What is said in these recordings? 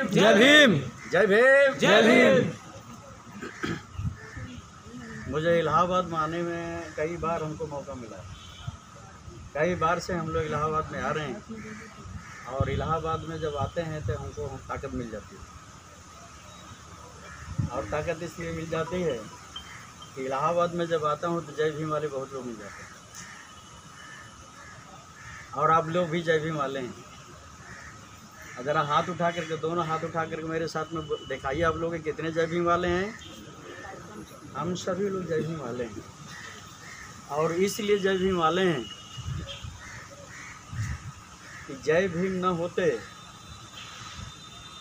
जय भीम। जय भीम। जय भीम। मुझे इलाहाबाद में आने में कई बार हमको मौका मिला, कई बार से हम लोग इलाहाबाद में आ रहे हैं और इलाहाबाद में जब आते हैं तो हमको ताकत मिल जाती है। और ताकत इसलिए मिल जाती है कि इलाहाबाद में जब आता हूँ तो जय भीम वाले बहुत लोग मिल जाते हैं और आप लोग भी जय भीम वाले हैं। अगर हाथ उठा करके, दोनों हाथ उठा करके मेरे साथ में दिखाइए आप लोग कितने जय भीम वाले हैं। हम सभी लोग जय भीम वाले हैं और इसलिए जय भीम वाले हैं कि जय भीम न होते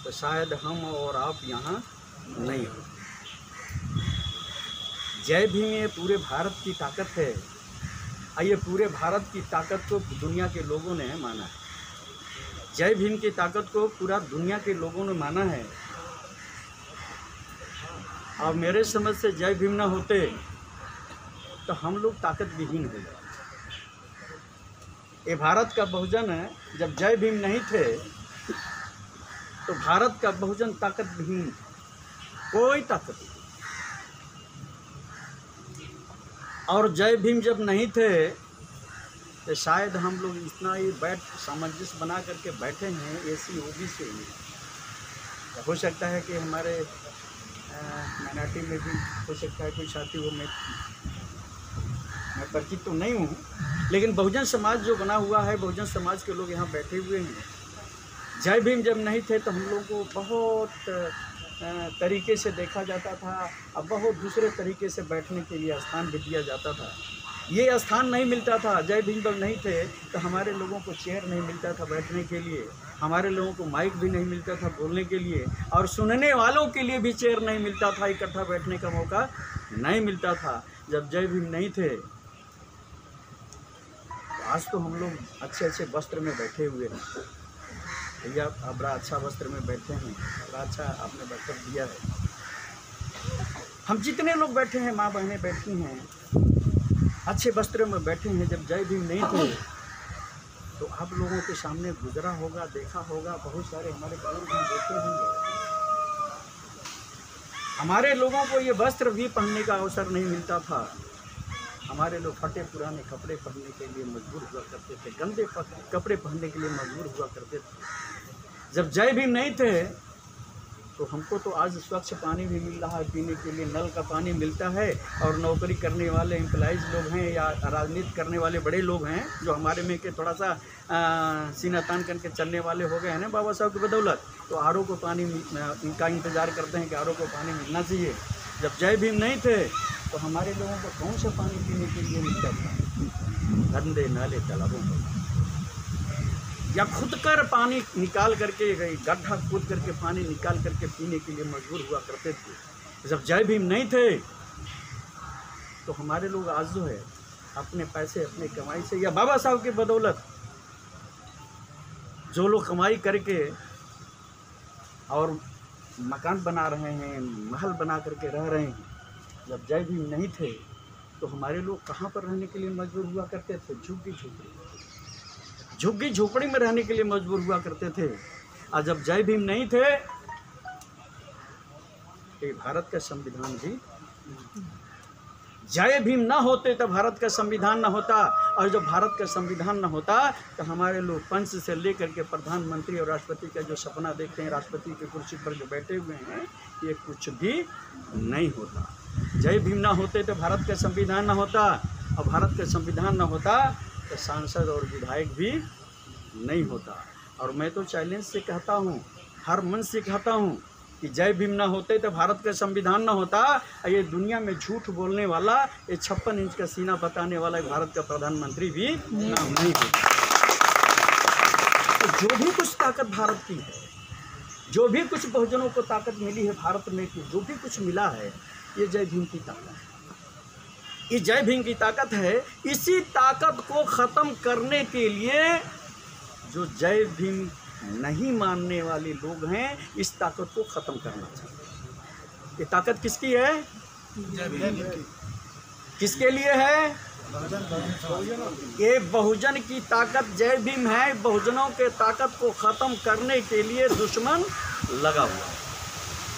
तो शायद हम और आप यहाँ नहीं हो। जय भीम ये पूरे भारत की ताकत है और ये पूरे भारत की ताकत को दुनिया के लोगों ने माना है। जय भीम की ताकत को पूरा दुनिया के लोगों ने माना है और मेरे समझ से जय भीम ना होते तो हम लोग ताकत विहीन हो जाते। ये भारत का बहुजन है, जब जय भीम नहीं थे तो भारत का बहुजन ताकत विहीन, कोई ताकत नहीं। और जय भीम जब नहीं थे तो शायद हम लोग इतना ही सामंजस्य बना करके बैठे हैं ऐसी ओबी से। हो सकता है कि हमारे माइनॉरिटी में भी हो सकता है कोई साथी हो, मैं परिचित तो नहीं हूँ, लेकिन बहुजन समाज जो बना हुआ है, बहुजन समाज के लोग यहाँ बैठे हुए हैं। जय भीम जब नहीं थे तो हम लोगों को बहुत तरीके से देखा जाता था, अब बहुत दूसरे तरीके से बैठने के लिए स्थान भी दिया जाता था। ये स्थान नहीं मिलता था, जय भीम जब नहीं थे तो हमारे लोगों को चेयर नहीं मिलता था बैठने के लिए, हमारे लोगों को माइक भी नहीं मिलता था बोलने के लिए, और सुनने वालों के लिए भी चेयर नहीं मिलता था, इकट्ठा बैठने का मौका नहीं मिलता था जब जय भीम नहीं थे। आज तो हम लोग अच्छे अच्छे वस्त्र में बैठे हुए हैं। भैया आप बड़ा अच्छा वस्त्र में बैठे हैं, बड़ा अच्छा आपने वस्त्र दिया है। हम जितने लोग बैठे हैं, माँ बहनें बैठी हैं, अच्छे वस्त्र में बैठे हैं। जब जय भीम नहीं थे तो आप लोगों के सामने गुजरा होगा, देखा होगा, बहुत सारे हमारे बुजुर्ग देखे होंगे। हमारे लोगों को ये वस्त्र भी पहनने का अवसर नहीं मिलता था। हमारे लोग फटे पुराने कपड़े पहनने के लिए मजबूर हुआ करते थे, गंदे कपड़े पहनने के लिए मजबूर हुआ करते थे। जब जय भीम नहीं थे तो हमको तो आज स्वच्छ पानी भी मिल रहा है पीने के लिए, नल का पानी मिलता है। और नौकरी करने वाले एम्प्लॉइज़ लोग हैं या राजनीति करने वाले बड़े लोग हैं जो हमारे में के थोड़ा सा सीना तान करके चलने वाले हो गए हैं ना बाबा साहब की बदौलत, तो आर ओ को पानी इनका इंतज़ार करते हैं कि आर ओ को पानी मिलना चाहिए। जब जय भीम नहीं थे तो हमारे लोगों को कौन सा पानी पीने के लिए मिलता था? गंदे नाले तालाबों में या खुद कर पानी निकाल करके, गड्ढा खोद करके पानी निकाल करके पीने के लिए मजबूर हुआ करते थे। जब जय भीम नहीं थे तो हमारे लोग आज जो है अपने पैसे, अपने कमाई से या बाबा साहब की बदौलत जो लोग कमाई करके और मकान बना रहे हैं, महल बना करके रह रहे हैं, जब जय भीम नहीं थे तो हमारे लोग कहाँ पर रहने के लिए मजबूर हुआ करते थे? झुग्गी झोपड़ी में रहने के लिए मजबूर हुआ करते थे। और जब जय भीम नहीं थे तो भारत का संविधान भी, जय भीम ना होते तो भारत का संविधान ना होता, और जब भारत का संविधान ना होता तो हमारे लोग पंच से लेकर के प्रधानमंत्री और राष्ट्रपति का जो सपना देखते हैं, राष्ट्रपति की कुर्सी पर जो बैठे हुए हैं, ये कुछ भी नहीं होता। जय भीम ना होते तो भारत का संविधान ना होता, और भारत का संविधान ना होता तो सांसद और विधायक भी नहीं होता। और मैं तो चैलेंज से कहता हूँ, हर मन से कहता हूँ कि जय भीम ना होते तो भारत का संविधान ना होता, और ये दुनिया में झूठ बोलने वाला, ये 56 इंच का सीना बताने वाला भारत का प्रधानमंत्री भी नहीं होता। तो जो भी कुछ ताकत भारत की है, जो भी कुछ बहुजनों को ताकत मिली है भारत में, जो भी कुछ मिला है, ये जय भीम की ताकत है। ये जय भीम की ताकत है। इसी ताकत को ख़त्म करने के लिए जो जय भीम नहीं मानने वाले लोग हैं, इस ताकत को ख़त्म करना चाहिए। ये ताकत किसकी है? जय भीम की। किसके लिए है? ये बहुजन की ताकत जय भीम है। बहुजनों के ताकत को ख़त्म करने के लिए दुश्मन लगा हुआ है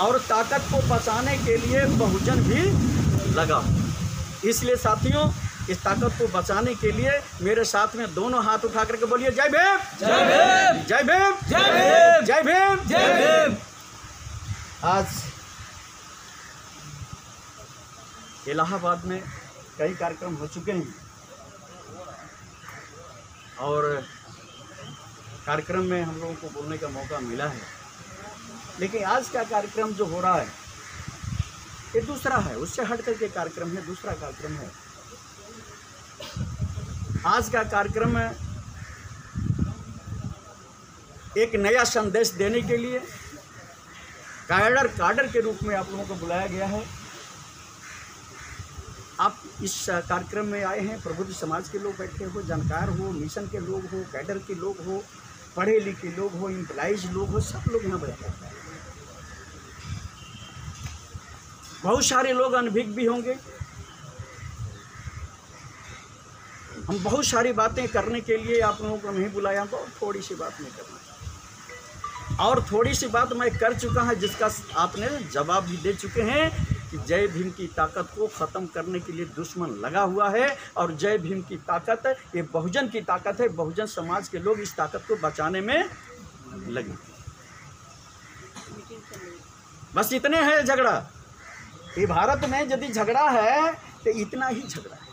और ताकत को बचाने के लिए बहुजन भी लगा हुआ है। इसलिए साथियों, इस ताकत को बचाने के लिए मेरे साथ में दोनों हाथ उठा करके बोलिए जय भीम, जय भीम, जय भीम, जय भीम, जय भीम, जय भीम। आज इलाहाबाद में कई कार्यक्रम हो चुके हैं और कार्यक्रम में हम लोगों को बोलने का मौका मिला है, लेकिन आज का कार्यक्रम जो हो रहा है ये दूसरा है, उससे हट करके कार्यक्रम है, दूसरा कार्यक्रम है। आज का कार्यक्रम एक नया संदेश देने के लिए काडर के रूप में आप लोगों को बुलाया गया है। आप इस कार्यक्रम में आए हैं, प्रबुद्ध समाज के लोग बैठे हो, जानकार हो, मिशन के लोग हो, कैडर के लोग हो, पढ़े लिखे लोग हो, एम्प्लॉइज लोग हो, सब लोग यहाँ बैठे हैं। बहुत सारे लोग अनभिज्ञ भी होंगे। हम बहुत सारी बातें करने के लिए आप लोगों को नहीं बुलाया, तो थोड़ी सी बात नहीं करना, और थोड़ी सी बात मैं कर चुका हूँ जिसका आपने जवाब भी दे चुके हैं कि जय भीम की ताकत को ख़त्म करने के लिए दुश्मन लगा हुआ है और जय भीम की ताकत ये बहुजन की ताकत है। बहुजन समाज के लोग इस ताकत को बचाने में लगे। बस इतने हैं झगड़ा। ये भारत में यदि झगड़ा है तो इतना ही झगड़ा है।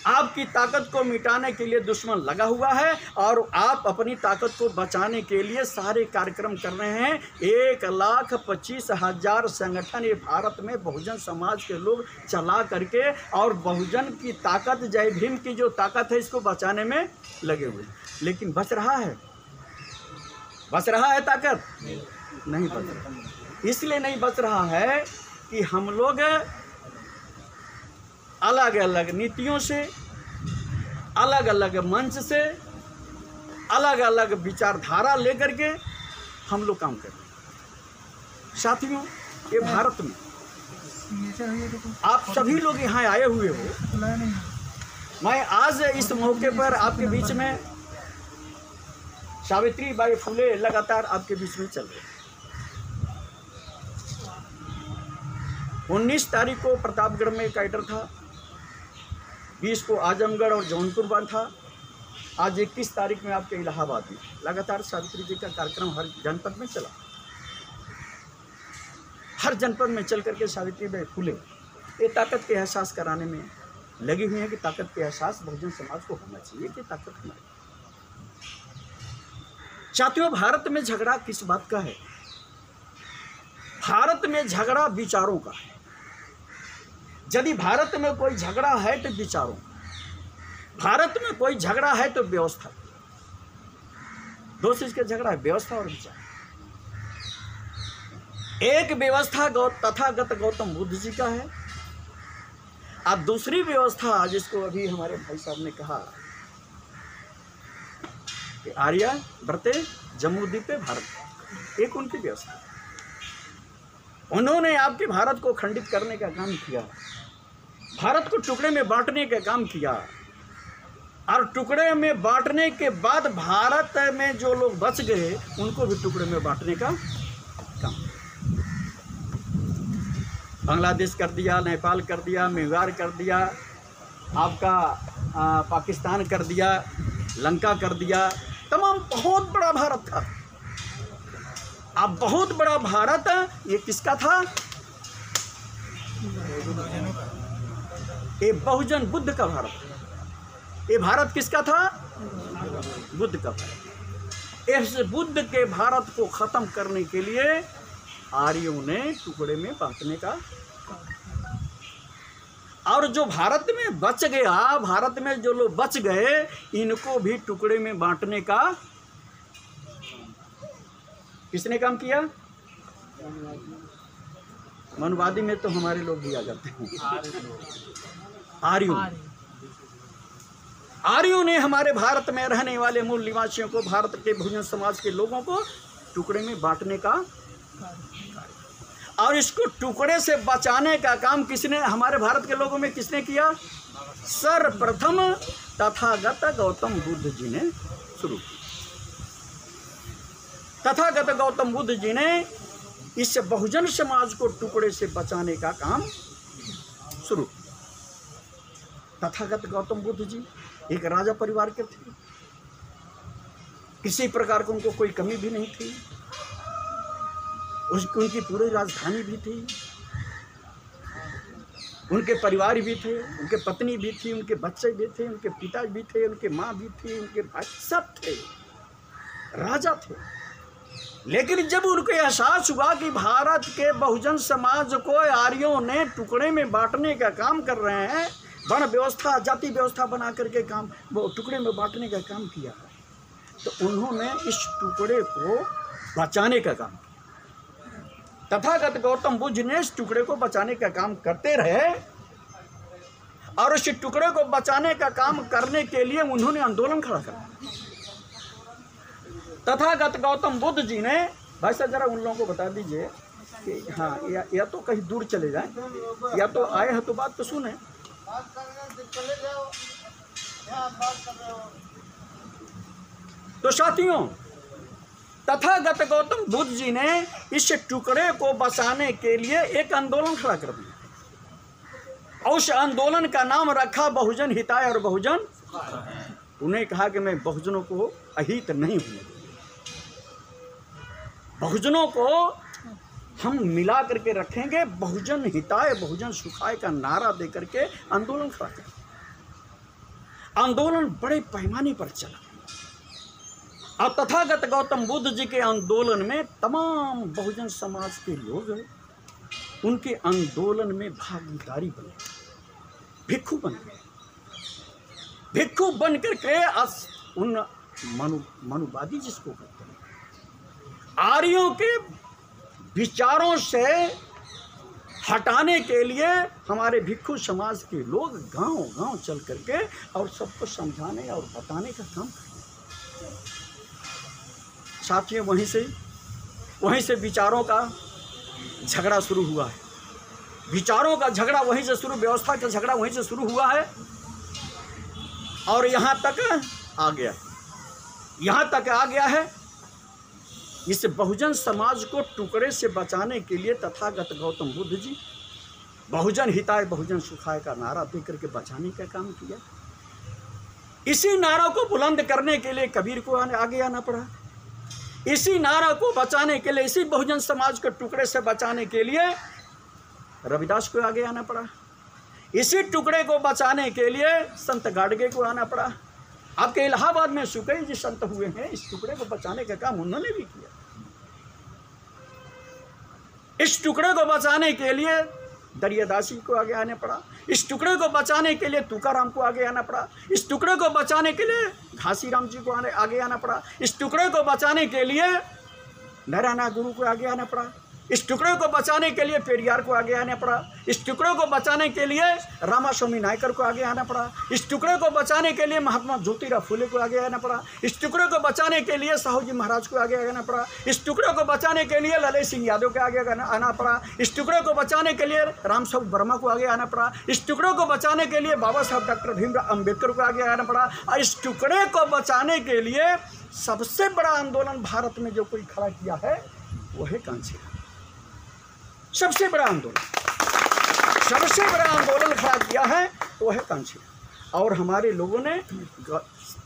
आपकी ताकत को मिटाने के लिए दुश्मन लगा हुआ है और आप अपनी ताकत को बचाने के लिए सारे कार्यक्रम कर रहे हैं। 1,25,000 संगठन ये भारत में बहुजन समाज के लोग चला करके और बहुजन की ताकत, जय भीम की जो ताकत है, इसको बचाने में लगे हुए हैं। लेकिन बच रहा है ताकत? नहीं बच रहा। इसलिए नहीं बच रहा है कि हम लोग अलग अलग नीतियों से, अलग अलग मंच से, अलग अलग विचारधारा लेकर के हम लोग काम कर रहे हैं। साथियों, ये भारत में आप सभी लोग यहाँ आए हुए हो। मैं आज इस मौके पर आपके बीच में, सावित्री बाई फुले लगातार आपके बीच में चल रहे हैं। 19 तारीख को प्रतापगढ़ में कैडर था, 20 को आजमगढ़ और जौनपुर में था, आज 21 तारीख में आपके इलाहाबाद में लगातार सावित्री जी का कार्यक्रम हर जनपद में चला। हर जनपद में चल करके सावित्री बाई फुले ये ताकत के एहसास कराने में लगी हुई है कि ताकत के एहसास बहुजन समाज को होना चाहिए कि ताकत हमारी। साथियों, भारत में झगड़ा किस बात का है? भारत में झगड़ा विचारों का है। यदि भारत में कोई झगड़ा है तो विचारों, भारत में कोई झगड़ा है तो व्यवस्था। दो चीज का झगड़ा है, व्यवस्था और विचार। एक व्यवस्था तथागत गौतम बुद्ध जी का है और दूसरी व्यवस्था जिसको अभी हमारे भाई साहब ने कहा कि आर्या व्रते जम्मूद्वीपे भारत, एक उनकी व्यवस्था। उन्होंने आपके भारत को खंडित करने का काम किया, भारत को टुकड़े में बांटने का काम किया और टुकड़े में बांटने के बाद भारत में जो लोग बच गए उनको भी टुकड़े में बांटने का काम। बांग्लादेश कर दिया, नेपाल कर दिया, म्यांमार कर दिया, आपका पाकिस्तान कर दिया, लंका कर दिया, तमाम बहुत बड़ा भारत था। अब बहुत बड़ा भारत ये किसका था? ये बहुजन बुद्ध का भारत। ये भारत किसका था? बुद्ध का भारत। इस बुद्ध के भारत को खत्म करने के लिए आर्यों ने टुकड़े में बांटने का, और जो भारत में बच गया, भारत में जो लोग बच गए इनको भी टुकड़े में बांटने का किसने काम किया? मनवादी में तो हमारे लोग भी आ जाते हैं। आर्यों ने हमारे भारत में रहने वाले मूल निवासियों को, भारत के बहुजन समाज के लोगों को टुकड़े में बांटने का, और इसको टुकड़े से बचाने का काम किसने, हमारे भारत के लोगों में किसने किया? सर्वप्रथम तथागत गौतम बुद्ध जी ने शुरू किया। तथागत गौतम बुद्ध जी ने इस बहुजन समाज को टुकड़े से बचाने का काम शुरू। तथागत गौतम बुद्ध जी एक राजा परिवार के थे, किसी प्रकार की उनको कोई कमी भी नहीं थी, उनकी पूरी राजधानी भी थी, उनके परिवार भी थे, उनके पत्नी भी थी, उनके बच्चे भी थे, उनके पिता भी थे, उनके माँ भी थी, उनके भाई सब थे, राजा थे। लेकिन जब उनको एहसास हुआ कि भारत के बहुजन समाज को आर्यों ने टुकड़े में बांटने का काम कर रहे हैं, वर्ण व्यवस्था जाति व्यवस्था बना करके काम वो टुकड़े में बांटने का काम किया, तो उन्होंने इस टुकड़े को बचाने का काम किया। तथागत गौतम बुद्ध ने इस टुकड़े को बचाने का काम करते रहे और इस टुकड़े को बचाने का काम करने के लिए उन्होंने आंदोलन खड़ा कर। तथागत गौतम बुद्ध जी ने, भाई साहब जरा उन लोगों को बता दीजिए कि हाँ या तो कहीं दूर चले जाएं या तो आए हैं तो बात तो सुने। तो साथियों, तथागत गौतम बुद्ध जी ने इस टुकड़े को बचाने के लिए एक आंदोलन खड़ा कर दिया और उस आंदोलन का नाम रखा बहुजन हिताय और बहुजन। उन्हें कहा कि मैं बहुजनों को अहित नहीं हूं, बहुजनों को हम मिला करके रखेंगे, बहुजन हिताय बहुजन सुखाय का नारा दे करके आंदोलन खड़ा कर। आंदोलन बड़े पैमाने पर चला और तथागत गौतम बुद्ध जी के आंदोलन में तमाम बहुजन समाज के लोग उनके आंदोलन में भागीदारी बने, भिक्षु बन गए। भिक्षु बन करके उन मनुवादी जिसको कहते हैं, आर्यों के विचारों से हटाने के लिए हमारे भिक्षु समाज के लोग गांव-गांव चल करके और सबको समझाने और बताने का काम करें। साथियों, वहीं से विचारों का झगड़ा शुरू हुआ है। विचारों का झगड़ा वहीं से शुरू, व्यवस्था का झगड़ा वहीं से शुरू हुआ है और यहाँ तक आ गया है। इस बहुजन समाज को टुकड़े से बचाने के लिए तथागत गौतम बुद्ध जी बहुजन हिताय बहुजन सुखाय का नारा देकर के बचाने का काम किया। इसी नारा को बुलंद करने के लिए कबीर को आगे आना पड़ा। इसी नारा को बचाने के लिए, इसी बहुजन समाज को टुकड़े से बचाने के लिए रविदास को आगे आना पड़ा। इसी टुकड़े को बचाने के लिए संत गाडगे को आना पड़ा। आपके इलाहाबाद में सुकई जी संत हुए हैं, इस टुकड़े को बचाने का काम उन्होंने भी किया। इस टुकड़े को बचाने के लिए दरियादासी को आगे आने पड़ा। इस टुकड़े को बचाने के लिए तुकाराम को आगे आना पड़ा। इस टुकड़े को बचाने के लिए घासीराम जी को आगे आना पड़ा। इस टुकड़े को बचाने के लिए नारायण गुरु को आगे आना पड़ा। इस टुकड़े को बचाने के लिए पेरियार को आगे आना पड़ा। इस टुकड़े को बचाने के लिए रामास्वामी नायकर को आगे आना पड़ा। इस टुकड़े को बचाने के लिए महात्मा ज्योतिराव फुले को आगे आना पड़ा। इस टुकड़े को बचाने के लिए साहू जी महाराज को आगे आना पड़ा। इस टुकड़े को बचाने के लिए ललित सिंह यादव को आगे आना पड़ा। इस टुकड़े को बचाने के लिए राम साहब वर्मा को आगे आना पड़ा। इस टुकड़े को बचाने के लिए बाबा साहब डॉक्टर भीमराव अम्बेडकर को आगे आना पड़ा। और इस टुकड़े को बचाने के लिए सबसे बड़ा आंदोलन भारत में जो कोई खड़ा किया है वो है कांची। सबसे बड़ा आंदोलन खड़ा किया है वो है कांची। और हमारे लोगों ने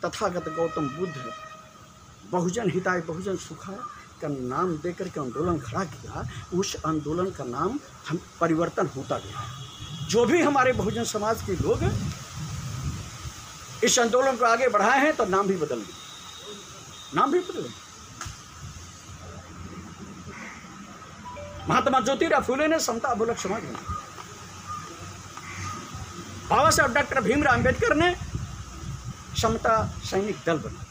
तथागत गौतम बुद्ध बहुजन हिताय बहुजन सुखाय का नाम देकर के आंदोलन खड़ा किया। उस आंदोलन का नाम हम परिवर्तन होता गया। जो भी हमारे बहुजन समाज के लोग इस आंदोलन को आगे बढ़ाए हैं तो नाम भी बदल गए। महात्मा ज्योतिराव फुले ने समता अबोलक समाज बनाया। बाबा साहब डॉक्टर भीमराव अम्बेडकर ने समता सैनिक दल बनाया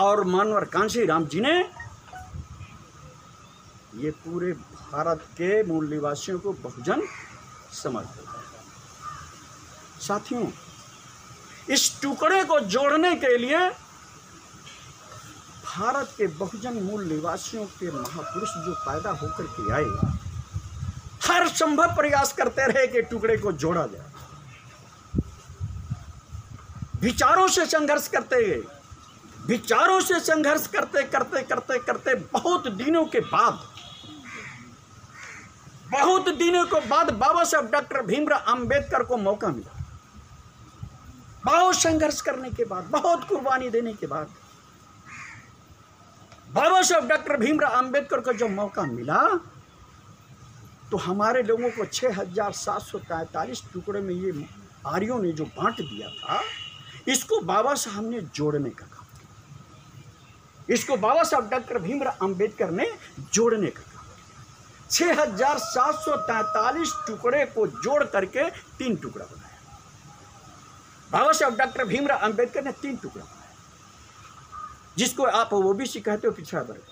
और मानवर कांशीराम जी ने ये पूरे भारत के मूल निवासियों को बहुजन समाज बनाया। साथियों, इस टुकड़े को जोड़ने के लिए भारत के बहुजन मूल निवासियों के महापुरुष जो पैदा होकर के आए, हर संभव प्रयास करते रहे कि टुकड़े को जोड़ा जाए। विचारों से संघर्ष करते गए, विचारों से संघर्ष करते करते करते करते बहुत दिनों के बाद बाबा साहब डॉक्टर भीमराव अंबेडकर को मौका मिला। बहुत संघर्ष करने के बाद, बहुत कुर्बानी देने के बाद बाबा साहब डॉक्टर भीमराव अंबेडकर को जब मौका मिला तो हमारे लोगों को 6,743 टुकड़े में ये आर्यों ने जो बांट दिया था, इसको बाबा साहब ने जोड़ने का काम किया। इसको बाबा साहब डॉक्टर भीमराव अंबेडकर ने जोड़ने का काम किया। 6,743 टुकड़े को जोड़ करके 3 टुकड़ा बनाया। बाबा साहब डॉक्टर भीमराव अंबेडकर ने 3 टुकड़ा बनाया, जिसको आप ओबीसी कहते हो पिछड़ा वर्ग,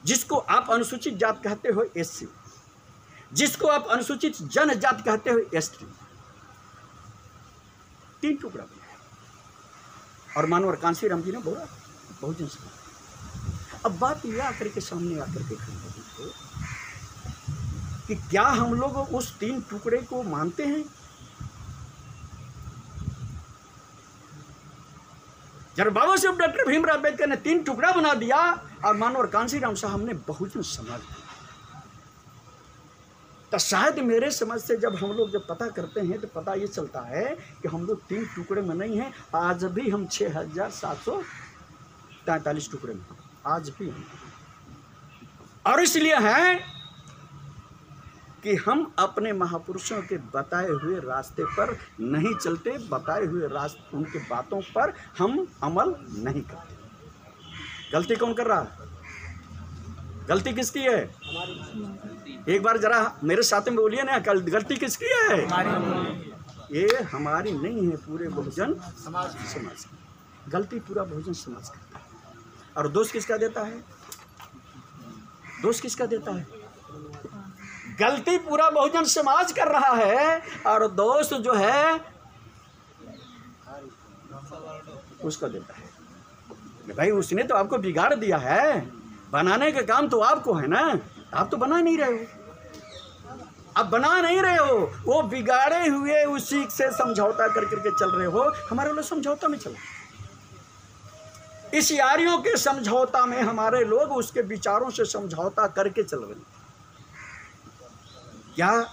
जिसको आप अनुसूचित जात कहते हो एससी, जिसको आप अनुसूचित जनजाति कहते हो एसटी। 3 टुकड़ा बनाया और मानवर कांसीराम जी ने बोला बहुजन समाज। अब बात यह आकर के सामने आकर के खड़ी हो कि क्या हम लोग उस 3 टुकड़े को मानते हैं? जब बाबा साहब डॉक्टर भीमराव अंबेडकर ने 3 टुकड़ा बना दिया और मानवर कांसीराम साहब ने बहुजन समाज बनाया, तो शायद मेरे समझ से जब हम लोग पता करते हैं तो पता ये चलता है कि हम लोग 3 टुकड़े में नहीं हैं। आज भी हम 6,743 टुकड़े में, आज भी हम। और इसलिए है कि हम अपने महापुरुषों के बताए हुए रास्ते पर नहीं चलते, बताए हुए रास्ते, उनके बातों पर हम अमल नहीं करते। गलती कौन कर रहा है? गलती किसकी है? एक बार जरा मेरे साथ में बोलिए ना, गलती किसकी है? ये हमारी नहीं है, पूरे बहुजन समाज की गलती पूरा बहुजन समाज करता है। और दोष किसका देता है? दोष किसका देता है? गलती पूरा बहुजन समाज कर रहा है और दोष जो है उसका देता है। भाई उसने तो आपको बिगाड़ दिया है, बनाने का काम तो आपको है ना, आप तो बना नहीं रहे हो। अब बना नहीं रहे हो, वो बिगाड़े हुए उसी से समझौता कर करके चल रहे हो। हमारे लोग समझौता में चल, इस यारियों के समझौता में हमारे लोग उसके विचारों से समझौता करके चल रहे हैं। क्या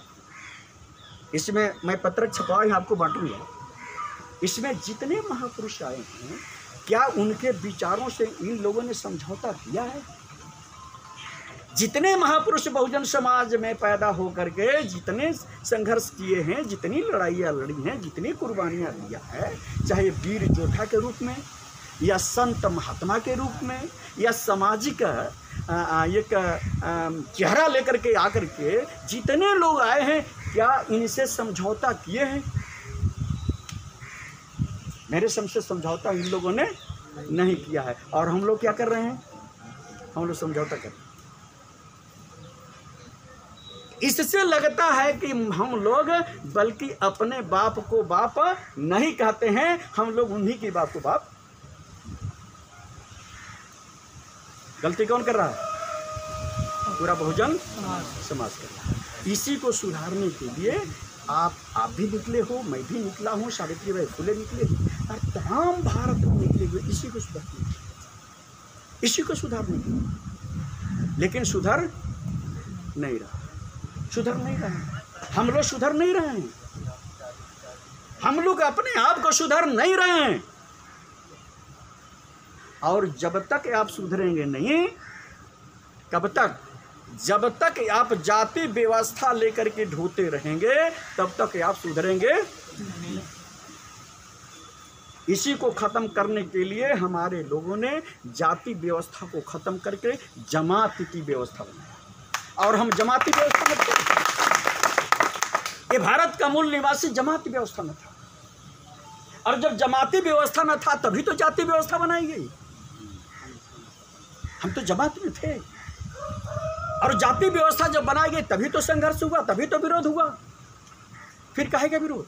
इसमें मैं पत्रक छपवाई आपको बांटूंगा, इसमें जितने महापुरुष आए हैं क्या उनके विचारों से इन लोगों ने समझौता किया है? जितने महापुरुष बहुजन समाज में पैदा होकर के जितने संघर्ष किए हैं, जितनी लड़ाइयाँ लड़ी हैं, जितनी कुर्बानियाँ दिया है, चाहे वीर योद्धा के रूप में या संत महात्मा के रूप में या सामाजिक एक चेहरा लेकर के आकर के जितने लोग आए हैं, क्या इनसे समझौता किए हैं? मेरे समझ समझौता इन लोगों ने नहीं किया है। और हम लोग क्या कर रहे हैं? हम लोग समझौता कर रहे हैं। इससे लगता है कि हम लोग बल्कि अपने बाप को बाप नहीं कहते हैं, हम लोग उन्हीं की बाप को बाप। गलती कौन कर रहा है? पूरा बहुजन समाज कर रहा है। इसी को सुधारने के लिए आप भी निकले हो, मैं भी निकला हूँ, सावित्रीबाई फुले निकले और तमाम भारत में निकले हुए इसी को सुधारने के लिए, इसी को सुधारने के लिए। लेकिन सुधर नहीं रहा, सुधर नहीं रहा। हम लोग सुधर नहीं रहे हैं, हम लोग अपने आप को सुधर नहीं रहे हैं। और जब तक आप सुधरेंगे नहीं, कब तक? जब तक आप जाति व्यवस्था लेकर के ढोते रहेंगे तब तक आप सुधरेंगे नहीं। इसी को खत्म करने के लिए हमारे लोगों ने जाति व्यवस्था को खत्म करके जमात की व्यवस्था बनाया। और हम जमाती व्यवस्था में थे, ये भारत का मूल निवासी जमाती व्यवस्था में था। और जब जमाती व्यवस्था में था तभी तो जाति व्यवस्था बनाई गई। हम तो जमात में थे और जाति व्यवस्था जब बनाई गई तभी तो संघर्ष हुआ, तभी तो विरोध हुआ। फिर कहेगा विरोध?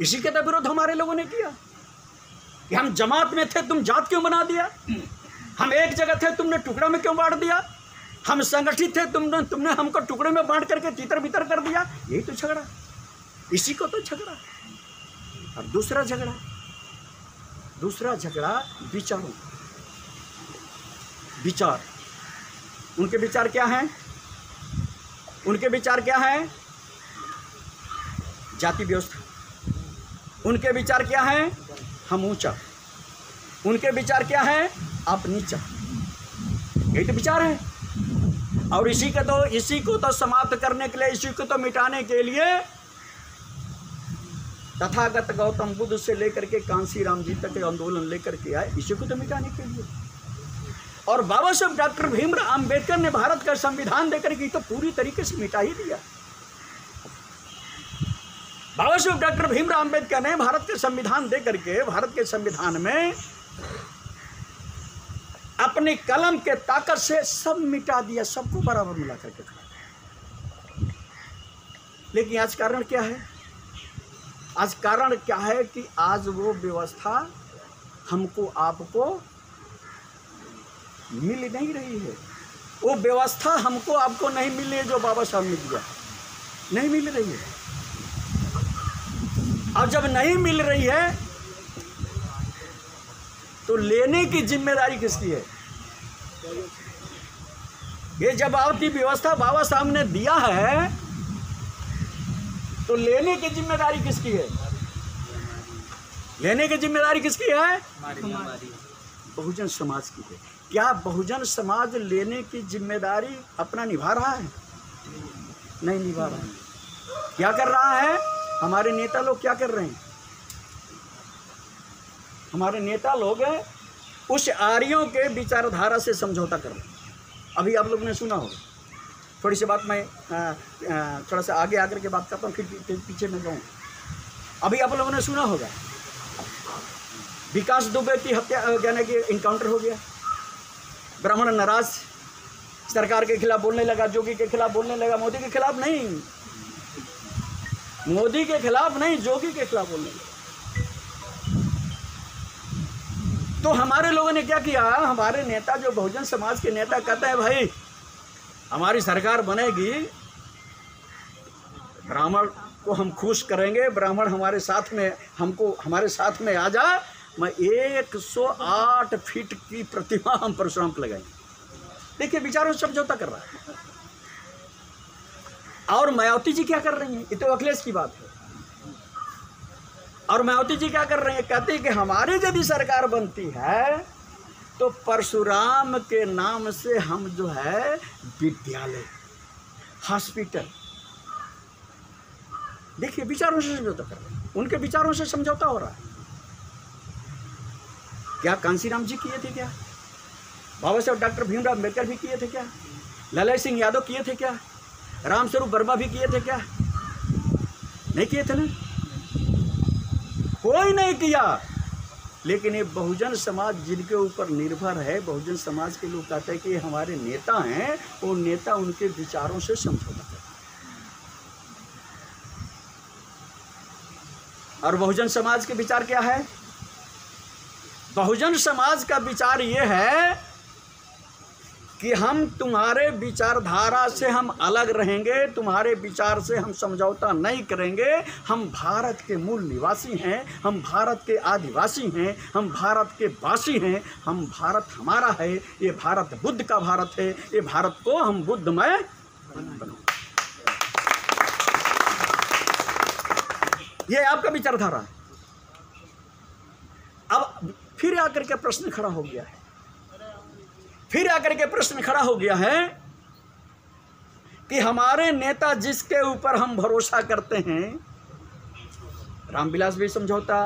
इसी के तो विरोध हमारे लोगों ने किया कि हम जमात में थे, तुम जात क्यों बना दिया? हम एक जगह थे, तुमने टुकड़ा में क्यों बांट दिया? हम संगठित थे, तुमने हमको टुकड़े में बांट करके तितर बितर कर दिया। यही तो झगड़ा, इसी को तो झगड़ा। और दूसरा झगड़ा दूसरा झगड़ा विचारों, विचार। उनके विचार क्या हैं? उनके विचार क्या हैं? जाति व्यवस्था। उनके विचार क्या हैं? हम ऊंचा। उनके विचार क्या हैं? आप नीचा। यही तो विचार है। और इसी को तो समाप्त करने के लिए, इसी को तो मिटाने के लिए तथागत गौतम बुद्ध से लेकर के कांसी राम जी तक आंदोलन लेकर के आए, इसी को तो मिटाने के लिए। और बाबा साहब डॉक्टर भीमराव अंबेडकर ने भारत का संविधान देकर के तो पूरी तरीके से मिटा ही दिया। बाबा साहब डॉक्टर भीमराव अंबेडकर ने भारत के संविधान देकर के, भारत के संविधान में अपनी कलम के ताकत से सब मिटा दिया, सबको बराबर मिला करके खड़ा। लेकिन आज कारण क्या है? आज कारण क्या है कि आज वो व्यवस्था हमको आपको मिल नहीं रही है। वो व्यवस्था हमको आपको नहीं मिल रही है जो बाबा साहब ने दिया, नहीं मिल रही है। और जब नहीं मिल रही है तो लेने की जिम्मेदारी किसकी है? ये जब आपकी व्यवस्था बाबा साहब ने दिया है तो लेने की जिम्मेदारी किसकी है? लेने की जिम्मेदारी किसकी है? बहुजन समाज की है। क्या बहुजन समाज लेने की जिम्मेदारी अपना निभा रहा है? नहीं निभा रहा है। क्या कर रहा है? हमारे नेता लोग क्या कर रहे हैं? हमारे नेता लोग उस आर्यों के विचारधारा से समझौता कर रहे हैं। अभी आप लोगों ने सुना होगा, थोड़ी सी बात मैं थोड़ा सा आगे आकर के बात करता हूँ, फिर पीछे में जाऊँ। अभी आप लोगों ने सुना होगा विकास दुबे की हत्या, यानी कि इनकाउंटर हो गया। ब्राह्मण नाराज, सरकार के खिलाफ बोलने लगा, जोगी के खिलाफ बोलने लगा, मोदी के खिलाफ नहीं, मोदी के खिलाफ नहीं, जोगी के खिलाफ बोलने लगा। तो हमारे लोगों ने क्या किया? हमारे नेता जो बहुजन समाज के नेता कहते हैं भाई हमारी सरकार बनेगी, ब्राह्मण को हम खुश करेंगे, ब्राह्मण हमारे साथ में, हमको हमारे साथ में आ जा, मैं 108 फीट की प्रतिमा हम परशुराम को लगाएंगे। देखिए विचारों से समझौता कर रहा है। और मायावती जी क्या कर रही हैं? ये तो अखिलेश की बात है। और मायावती जी क्या कर रही हैं? कहते हैं कि हमारी यदि सरकार बनती है तो परशुराम के नाम से हम जो है विद्यालय, हॉस्पिटल। देखिए विचारों से समझौता कर रहे हैं, उनके विचारों से समझौता हो रहा है। क्या कांसीराम जी किए थे? क्या बाबा साहब डॉक्टर भीमराव अंबेडकर भी किए थे? क्या ललन सिंह यादव किए थे? क्या रामस्वरूप वर्मा भी किए थे? क्या नहीं किए थे ना? कोई नहीं किया। लेकिन ये बहुजन समाज जिनके ऊपर निर्भर है, बहुजन समाज के लोग कहते हैं कि हमारे नेता हैं, वो नेता उनके विचारों से समझौता करते हैं। और बहुजन समाज के विचार क्या है? बहुजन समाज का विचार ये है कि हम तुम्हारे विचारधारा से हम अलग रहेंगे, तुम्हारे विचार से हम समझौता नहीं करेंगे। हम भारत के मूल निवासी हैं, हम भारत के आदिवासी हैं, हम भारत के वासी हैं, हम भारत हमारा है, ये भारत बुद्ध का भारत है, ये भारत को हम बुद्धमय बनाओ। ये आपका विचारधारा है। अब फिर आकर के प्रश्न खड़ा हो गया है, फिर आकर के प्रश्न खड़ा हो गया है कि हमारे नेता जिसके ऊपर हम भरोसा करते हैं, रामविलास भी समझौता,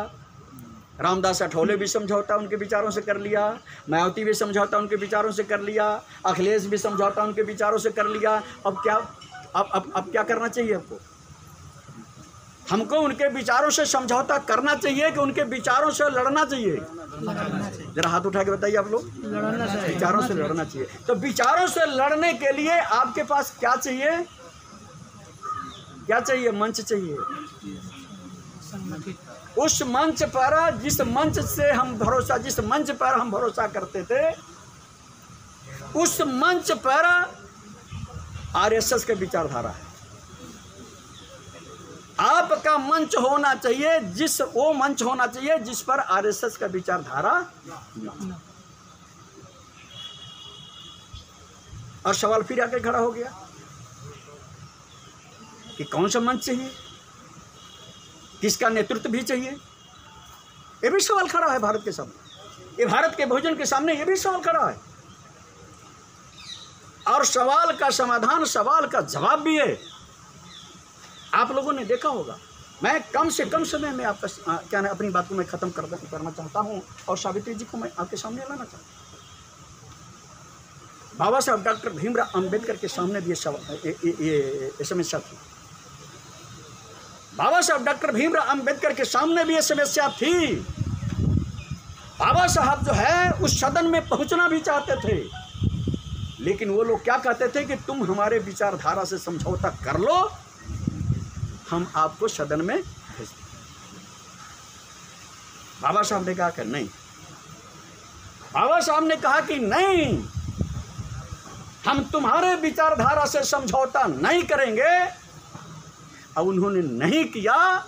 रामदास अठौले भी समझौता उनके विचारों से कर लिया, मायावती भी समझौता उनके विचारों से कर लिया, अखिलेश भी समझौता उनके विचारों से कर लिया। अब क्या, अब क्या करना चाहिए आपको? हमको उनके विचारों से समझौता करना चाहिए कि उनके विचारों से लड़ना चाहिए? जरा हाथ उठा के बताइए आप लोग। लड़ना चाहिए, विचारों से लड़ना चाहिए। तो विचारों से लड़ने के लिए आपके पास क्या चाहिए? क्या चाहिए? मंच चाहिए। उस मंच पर, जिस मंच से हम भरोसा, जिस मंच पर हम भरोसा करते थे, उस मंच पर आरएसएस के विचारधारा है। आपका मंच होना चाहिए, वो मंच होना चाहिए जिस पर आरएसएस का विचारधारा न। और सवाल फिर आके खड़ा हो गया कि कौन सा मंच चाहिए, किसका नेतृत्व भी चाहिए। ये भी सवाल खड़ा है भारत के सामने, ये भारत के बहुजन के सामने ये भी सवाल खड़ा है। और सवाल का समाधान, सवाल का जवाब भी है। आप लोगों ने देखा होगा, मैं कम से कम समय में आपका क्या अपनी बात को मैं खत्म करना चाहता हूं और सावित्री जी को मैं आपके सामने लाना चाहता हूं। बाबा साहब डॉक्टर भीमराव अंबेडकर के सामने भी ये समस्या थी। बाबा साहब डॉक्टर भीमराव अंबेडकर के सामने भी ये समस्या थी। बाबा साहब जो है उस सदन में पहुंचना भी चाहते थे, लेकिन वो लोग क्या कहते थे कि तुम हमारे विचारधारा से समझौता कर लो, हम आपको सदन में भेज दें। बाबा साहब ने कहा कि नहीं, बाबा साहब ने कहा कि नहीं, हम तुम्हारे विचारधारा से समझौता नहीं करेंगे। अब उन्होंने नहीं किया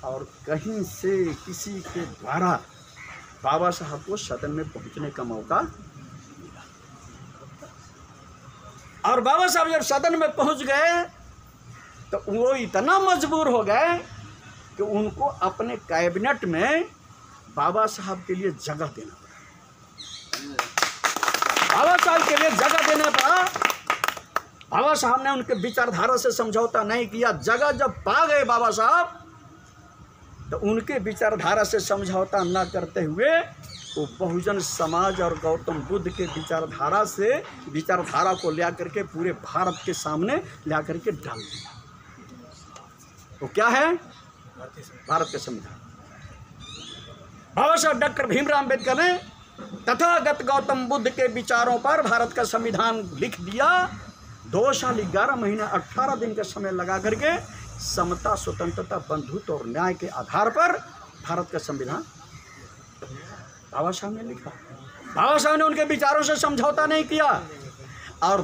और कहीं से किसी के द्वारा बाबा साहब को सदन में पहुंचने का मौका, और बाबा साहब जब सदन में पहुंच गए तो वो इतना मजबूर हो गए कि उनको अपने कैबिनेट में बाबा साहब के लिए जगह देना पड़ा। बाबा साहब के लिए जगह देना पड़ा। बाबा साहब ने उनके विचारधारा से समझौता नहीं किया। जगह जब पा गए बाबा साहब, तो उनके विचारधारा से समझौता न करते हुए वो बहुजन समाज और गौतम बुद्ध के विचारधारा को ला करके पूरे भारत के सामने ला करके डाल दिया। तो क्या है? भारत का संविधान। बाबा साहब डॉक्टर भीमराव अंबेडकर ने तथागत गौतम बुद्ध के विचारों पर भारत का संविधान लिख दिया। 2 साल 11 महीना 18 दिन का समय लगा करके समता, स्वतंत्रता, बंधुत्व और न्याय के आधार पर भारत का संविधान बाबा साहब ने लिखा। बाबा साहब ने उनके विचारों से समझौता नहीं किया। और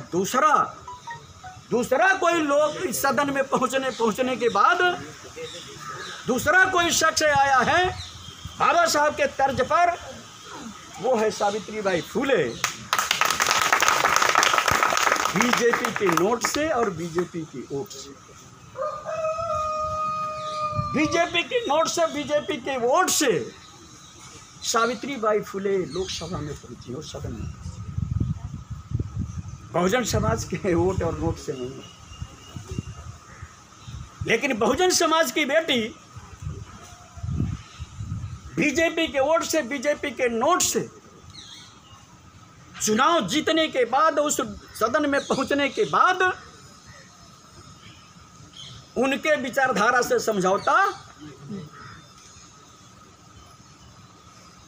दूसरा कोई लोग इस सदन में पहुंचने के बाद दूसरा कोई शख्स आया है बाबा साहब के तर्ज पर, वो है सावित्रीबाई फूले। बीजेपी के नोट से और बीजेपी की वोट से, बीजेपी के नोट से, बीजेपी के वोट से सावित्रीबाई फूले लोकसभा में पहुंची हो, सदन में। बहुजन समाज के वोट और नोट से नहीं। लेकिन बहुजन समाज की बेटी बीजेपी के वोट से, बीजेपी के नोट से चुनाव जीतने के बाद, उस सदन में पहुंचने के बाद उनके विचारधारा से समझौता,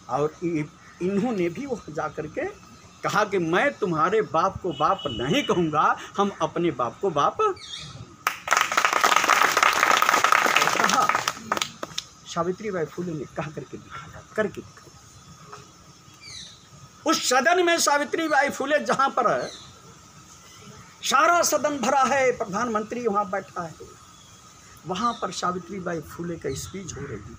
और इन्होंने भी वो जाकर के कहा कि मैं तुम्हारे बाप को बाप नहीं कहूंगा, हम अपने बाप को बाप कहा। सावित्रीबाई फूले ने कहा करके दिखाया। उस सदन में सावित्रीबाई फूले, जहां पर सारा सदन भरा है, प्रधानमंत्री वहां बैठा है, वहां पर सावित्रीबाई फूले का स्पीच हो रही है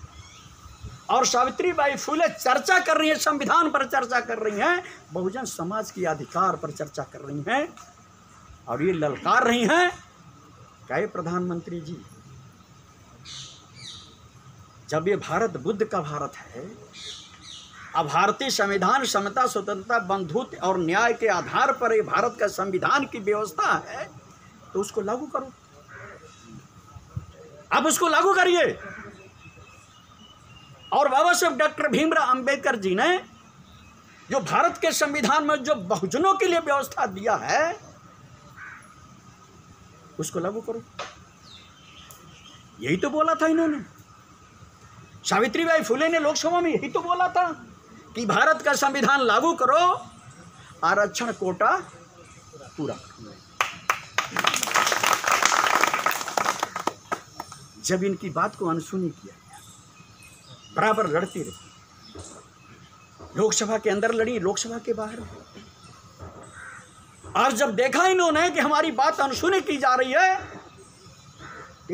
और सावित्रीबाई फूले चर्चा कर रही है, संविधान पर चर्चा कर रही हैं, बहुजन समाज के अधिकार पर चर्चा कर रही हैं। और ये ललकार रही हैं, क्या प्रधानमंत्री जी, जब ये भारत बुद्ध का भारत है, अब भारतीय संविधान समता, स्वतंत्रता, बंधुत्व और न्याय के आधार पर ये भारत का संविधान की व्यवस्था है, तो उसको लागू करो, आप उसको लागू करिए। और बाबा साहब डॉक्टर भीमराव अंबेडकर जी ने जो भारत के संविधान में जो बहुजनों के लिए व्यवस्था दिया है, उसको लागू करो। यही तो बोला था इन्होंने। सावित्रीबाई फूले ने लोकसभा में यही तो बोला था कि भारत का संविधान लागू करो, आरक्षण कोटा पूरा करो। जब इनकी बात को अनसुनी किया, बराबर लड़ती रही, लोकसभा के अंदर लड़ी, लोकसभा के बाहर। और जब देखा इन्होंने कि हमारी बात अनसुनी की जा रही है,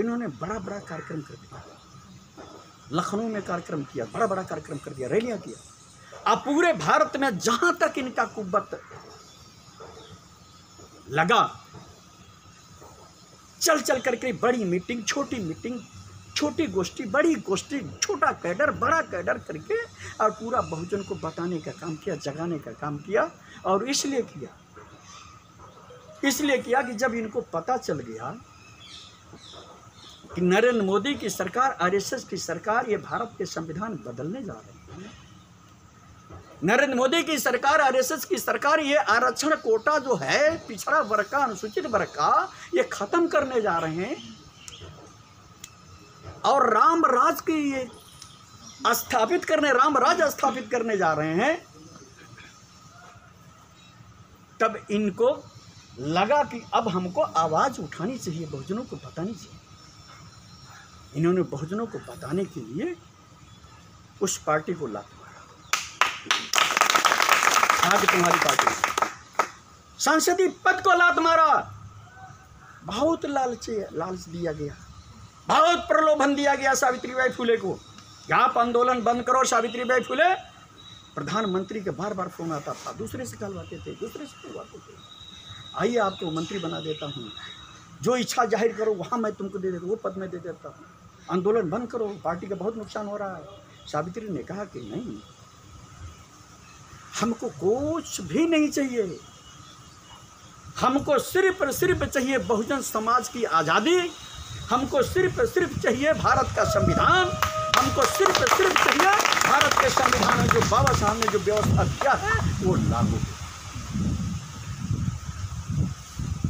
इन्होंने बड़ा बड़ा कार्यक्रम कर दिया, लखनऊ में कार्यक्रम किया, बड़ा बड़ा कार्यक्रम कर दिया, रैलियां किया। अब पूरे भारत में जहां तक इनका कुव्वत लगा, चल चल करके बड़ी मीटिंग, छोटी गोष्ठी, बड़ी गोष्ठी, छोटा कैडर, बड़ा कैडर करके और पूरा बहुजन को बताने का काम किया, जगाने का काम किया। और इसलिए किया कि जब इनको पता चल गया कि नरेंद्र मोदी की सरकार, आरएसएस की सरकार, ये भारत के संविधान बदलने जा रहे हैं, नरेंद्र मोदी की सरकार, आरएसएस की सरकार ये आरक्षण कोटा जो है पिछड़ा वर्ग का, अनुसूचित वर्ग का, ये खत्म करने जा रहे हैं और राम राज की ये राम राज स्थापित करने जा रहे हैं, तब इनको लगा कि अब हमको आवाज उठानी चाहिए, बहुजनों को बतानी चाहिए। इन्होंने बहुजनों को बताने के लिए उस पार्टी को लात मारा, तुम्हारी पार्टी संसदीय पद को लात मारा। बहुत लालच दिया गया, बहुत प्रलोभन दिया गया सावित्रीबाई फुले को। आप आंदोलन बंद करो, सावित्रीबाई फुले प्रधानमंत्री के बार बार फोन आता था, दूसरे से कहलवाते थे, आइए आपको मंत्री बना देता हूँ, जो इच्छा जाहिर करो वहाँ मैं तुमको दे देता हूँ, वो पद में दे देता हूँ, आंदोलन बंद करो, पार्टी का बहुत नुकसान हो रहा है। सावित्री ने कहा कि नहीं, हमको कुछ भी नहीं चाहिए, हमको सिर्फ और सिर्फ चाहिए बहुजन समाज की आज़ादी, हमको सिर्फ और सिर्फ चाहिए भारत का संविधान, हमको सिर्फ और सिर्फ चाहिए भारत के संविधान में जो बाबा साहब ने जो व्यवस्था किया है वो लागू हो।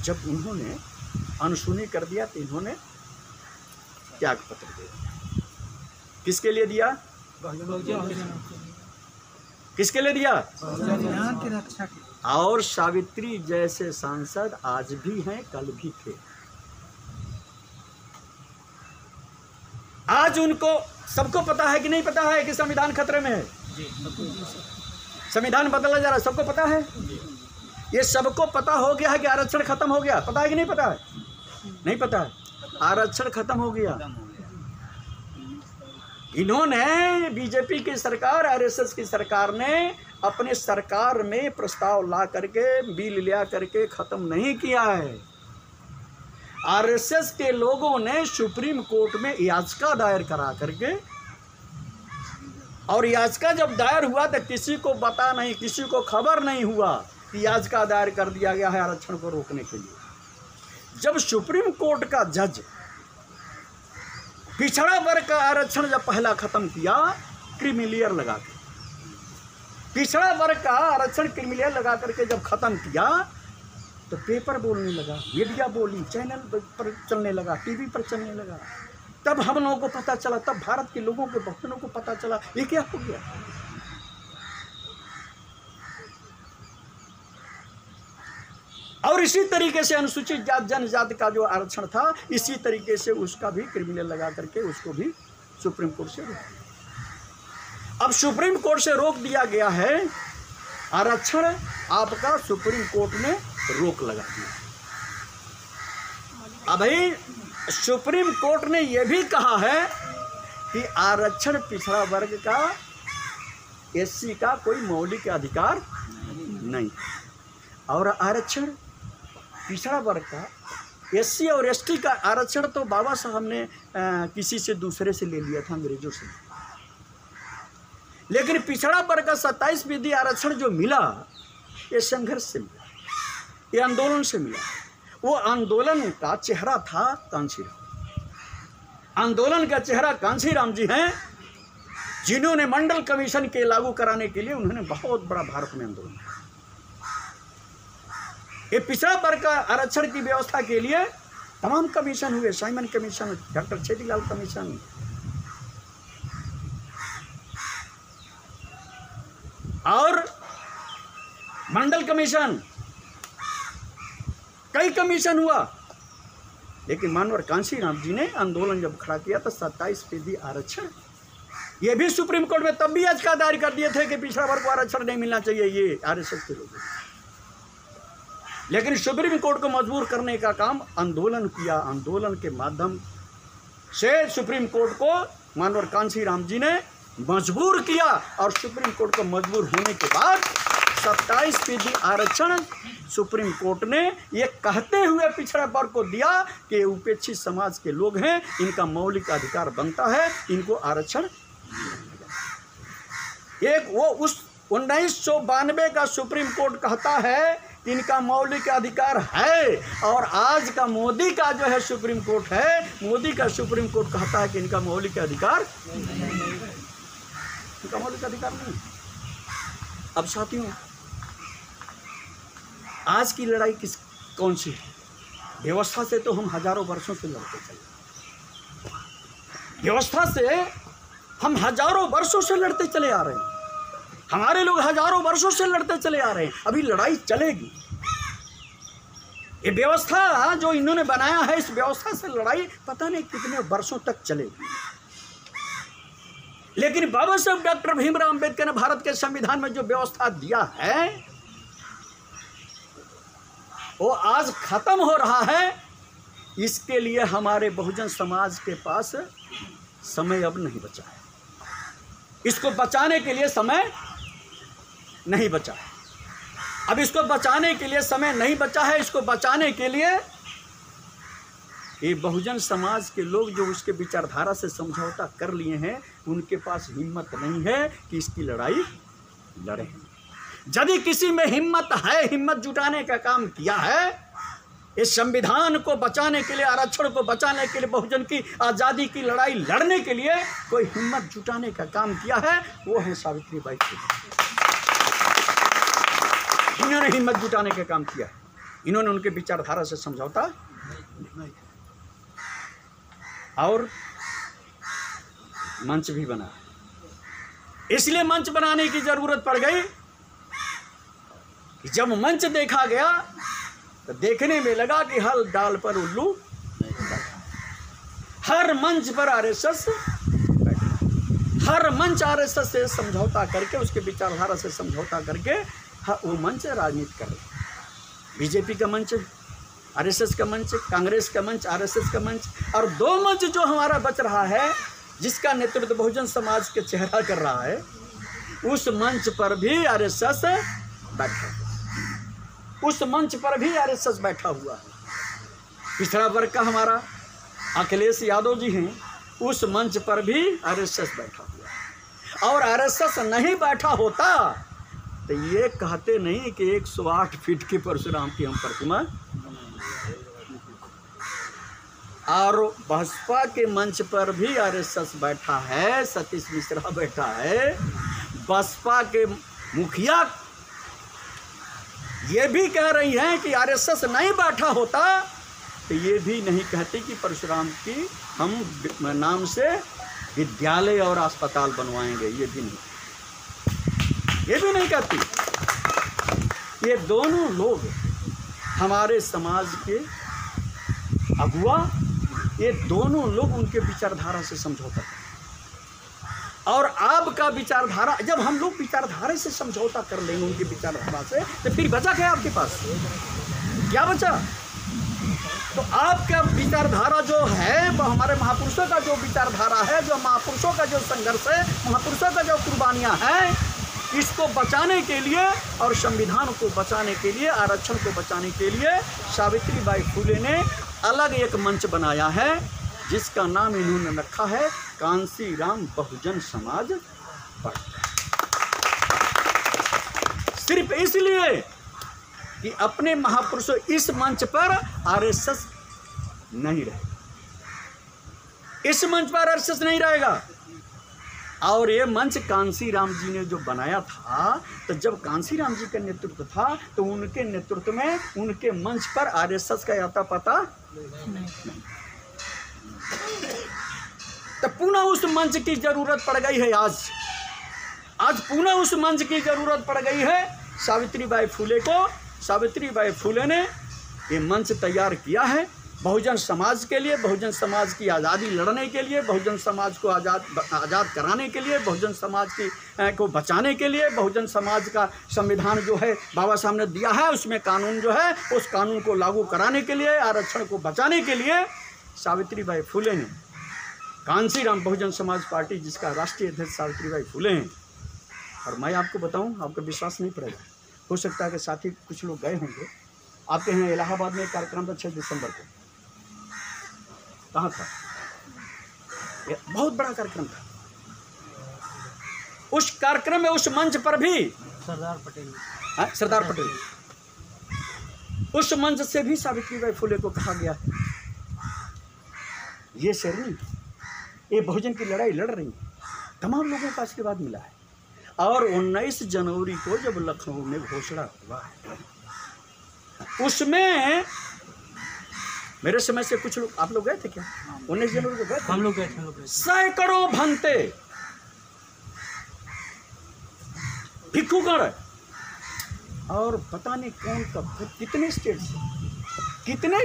जब उन्होंने अनसुनी कर दिया तो इन्होंने त्याग पत्र दिया। किसके लिए दिया? किसके लिए दिया? संविधान की रक्षा के। और सावित्री जैसे सांसद आज भी हैं, कल भी थे। आज उनको सबको पता है कि नहीं पता है कि संविधान खतरे में है, संविधान बदला जा रहा है, सबको पता है। ये सबको पता हो गया है कि आरक्षण खत्म हो गया, पता है कि नहीं पता है? नहीं पता है, आरक्षण खत्म हो गया। इन्होंने बीजेपी की सरकार, आरएसएस की सरकार ने अपने सरकार में प्रस्ताव ला करके, बिल लिया करके खत्म नहीं किया है। आरएसएस के लोगों ने सुप्रीम कोर्ट में याचिका दायर करा करके, और याचिका जब दायर हुआ तो किसी को पता नहीं, किसी को खबर नहीं हुआ कि याचिका दायर कर दिया गया है आरक्षण को रोकने के लिए। जब सुप्रीम कोर्ट का जज पिछड़ा वर्ग का आरक्षण जब पहला खत्म किया क्रीमिलियर लगा के, पिछड़ा वर्ग का आरक्षण क्रीमिलियर लगा करके जब खत्म किया तो पेपर बोलने लगा, मीडिया बोली, चैनल पर चलने लगा, टीवी पर चलने लगा। तब हम लोगों को पता चला, तब भारत के लोगों के बहुजनों को पता चला ये क्या हो गया। और इसी तरीके से अनुसूचित जाति जनजाति का जो आरक्षण था, इसी तरीके से उसका भी क्रिमिनल लगा करके उसको भी सुप्रीम कोर्ट से रोक दिया। अब सुप्रीम कोर्ट से रोक दिया गया है आरक्षण, आपका सुप्रीम कोर्ट ने रोक लगा दिया। अभी सुप्रीम कोर्ट ने यह भी कहा है कि आरक्षण पिछड़ा वर्ग का, एससी का कोई मौलिक अधिकार नहीं, और आरक्षण पिछड़ा वर्ग का, एससी और एसटी का आरक्षण तो बाबा साहब ने किसी से दूसरे से ले लिया था, अंग्रेजों से। लेकिन पिछड़ा वर्ग का 27% आरक्षण जो मिला, ये संघर्ष से मिला, ये आंदोलन से मिला। वो आंदोलन का चेहरा था कांशीराम। आंदोलन का चेहरा कांशीराम जी हैं, जिन्होंने मंडल कमीशन के लागू कराने के लिए उन्होंने बहुत बड़ा भारत में आंदोलन किया। ये पिछड़ा वर्ग का आरक्षण की व्यवस्था के लिए तमाम कमीशन हुए, Simon commission, doctor Chhedilal commission, और मंडल कमीशन, कई कमीशन हुआ। लेकिन मानवर कांशीराम जी ने आंदोलन जब खड़ा किया तो 27% आरक्षण, ये भी सुप्रीम कोर्ट में तब भी याचिका दायर कर दिए थे कि पिछड़ा वर्ग को आरक्षण नहीं मिलना चाहिए, ये आरएसएस के लोग। लेकिन सुप्रीम कोर्ट को मजबूर करने का काम आंदोलन किया। आंदोलन के माध्यम से सुप्रीम कोर्ट को मानवर कांशीराम जी ने मजबूर किया, और सुप्रीम कोर्ट को मजबूर होने के बाद 27% आरक्षण सुप्रीम कोर्ट ने ये कहते हुए पिछड़ा वर्ग को दिया कि ये उपेक्षित समाज के लोग हैं, इनका मौलिक अधिकार बनता है, इनको आरक्षण। एक वो उस 1992 का सुप्रीम कोर्ट कहता है कि इनका मौलिक अधिकार है, और आज का मोदी का जो है सुप्रीम कोर्ट है, मोदी का सुप्रीम कोर्ट कहता है कि इनका मौलिक अधिकार, इनका मौलिक अधिकार नहीं। अब साथियों, आज की लड़ाई कौन सी है? व्यवस्था से तो हम हजारों वर्षों से लड़ते चले, व्यवस्था से हम हजारों वर्षों से लड़ते चले आ रहे हैं, हमारे लोग हजारों वर्षों से लड़ते चले आ रहे हैं। अभी लड़ाई चलेगी। ये व्यवस्था जो इन्होंने बनाया है, इस व्यवस्था से लड़ाई पता नहीं कितने वर्षों तक चलेगी। लेकिन बाबा साहब डॉक्टर भीमराव अंबेडकर ने भारत के संविधान में जो व्यवस्था दिया है, वो आज खत्म हो रहा है। इसके लिए हमारे बहुजन समाज के पास समय अब नहीं बचा है, इसको बचाने के लिए समय नहीं बचा है। अब इसको बचाने के लिए समय नहीं बचा है। इसको बचाने के लिए ये बहुजन समाज के लोग जो उसके विचारधारा से समझौता कर लिए हैं, उनके पास हिम्मत नहीं है कि इसकी लड़ाई लड़ें। यदि किसी में हिम्मत है, हिम्मत जुटाने का काम किया है, इस संविधान को बचाने के लिए, आरक्षण को बचाने के लिए, बहुजन की आज़ादी की लड़ाई लड़ने के लिए कोई हिम्मत जुटाने का काम किया है, वो है सावित्रीबाई फुले। इन्होंने हिम्मत जुटाने का काम किया है। इन्होंने उनके विचारधारा से समझौता नहीं, और मंच भी बना। इसलिए मंच बनाने की जरूरत पड़ गई। जब मंच देखा गया तो देखने में लगा कि हर डाल पर उल्लू, हर मंच पर आरएसएस, हर मंच आरएसएस से समझौता करके, उसके विचारधारा से समझौता करके वो मंच राजनीति कर रहे। बीजेपी का मंच, आरएसएस का मंच, कांग्रेस का मंच, आरएसएस का मंच, और दो मंच जो हमारा बच रहा है, जिसका नेतृत्व बहुजन समाज के चेहरा कर रहा है, उस मंच पर भी आरएसएस बैठा, उस मंच पर भी आरएसएस बैठा हुआ है। पिछड़ा वर्ग का हमारा अखिलेश यादव जी हैं, उस मंच पर भी आरएसएस बैठा हुआ है। और आरएसएस नहीं बैठा होता तो ये कहते नहीं कि 108 फीट की परशुराम की हम प्रतिमा, और बसपा के मंच पर भी आरएसएस बैठा है, सतीश मिश्रा बैठा है। बसपा के मुखिया ये भी कह रही हैं कि आरएसएस नहीं बैठा होता तो ये भी नहीं कहती कि परशुराम की हम नाम से विद्यालय और अस्पताल बनवाएंगे, ये भी नहीं कहती। ये दोनों लोग हमारे समाज के अगुआ, ये दोनों लोग उनके विचारधारा से समझौता करते। और आपका विचारधारा, जब हम लोग विचारधारा से समझौता कर लेंगे उनकी विचारधारा से, तो फिर बचा क्या आपके पास? क्या बचा? तो आपका विचारधारा जो है, वो हमारे महापुरुषों का जो विचारधारा है, जो महापुरुषों का जो संघर्ष है, महापुरुषों का जो कुर्बानियां हैं, इसको बचाने के लिए और संविधान को बचाने के लिए, आरक्षण को बचाने के लिए सावित्रीबाई फुले ने अलग एक मंच बनाया है, जिसका नाम इन्होंने रखा है कांशीराम बहुजन समाज पार्टी। सिर्फ इसलिए कि अपने महापुरुषों, इस मंच पर आरएसएस नहीं रहेगा, इस मंच पर आरएसएस नहीं रहेगा। और ये मंच कांशीराम जी ने जो बनाया था, तो जब कांशीराम जी का नेतृत्व था तो उनके नेतृत्व में, उनके मंच पर आरएसएस का आता पता नहीं। तो पुनः उस मंच की जरूरत पड़ गई है। आज पुनः उस मंच की जरूरत पड़ गई है सावित्रीबाई फुले को। सावित्रीबाई फुले ने ये मंच तैयार किया है बहुजन समाज के लिए, बहुजन समाज की आज़ादी लड़ने के लिए, बहुजन समाज को आज़ाद कराने के लिए, बहुजन समाज की को बचाने के लिए, बहुजन समाज का संविधान जो है बाबा साहब ने दिया है, उसमें कानून जो है, उस कानून को लागू कराने के लिए, आरक्षण को बचाने के लिए सावित्रीबाई फुले ने कांसीराम बहुजन समाज पार्टी जिसका राष्ट्रीय अध्यक्ष सावित्रीबाई फुले हैं। और मैं आपको बताऊं, आपका विश्वास नहीं पड़ेगा, हो सकता है कि साथी कुछ लोग गए होंगे। आपके यहाँ इलाहाबाद में एक कार्यक्रम था 6 दिसंबर को, कहाँ था? बहुत बड़ा कार्यक्रम था। उस कार्यक्रम में उस मंच पर भी सरदार पटेल उस मंच से भी सावित्रीबाई फुले को कहा गया है, ये शेरनी, ये बहुजन की लड़ाई लड़ रही है। तमाम लोगों का आशीर्वाद मिला है। और 19 जनवरी को जब लखनऊ में घोषणा हुआ है, उसमें मेरे समय से कुछ लोग, आप लोग गए थे क्या? 19 जनवरी को गए थे? हम लोग गए। सैकड़ों भंते भिक्षुगण और पता नहीं कौन कब कितने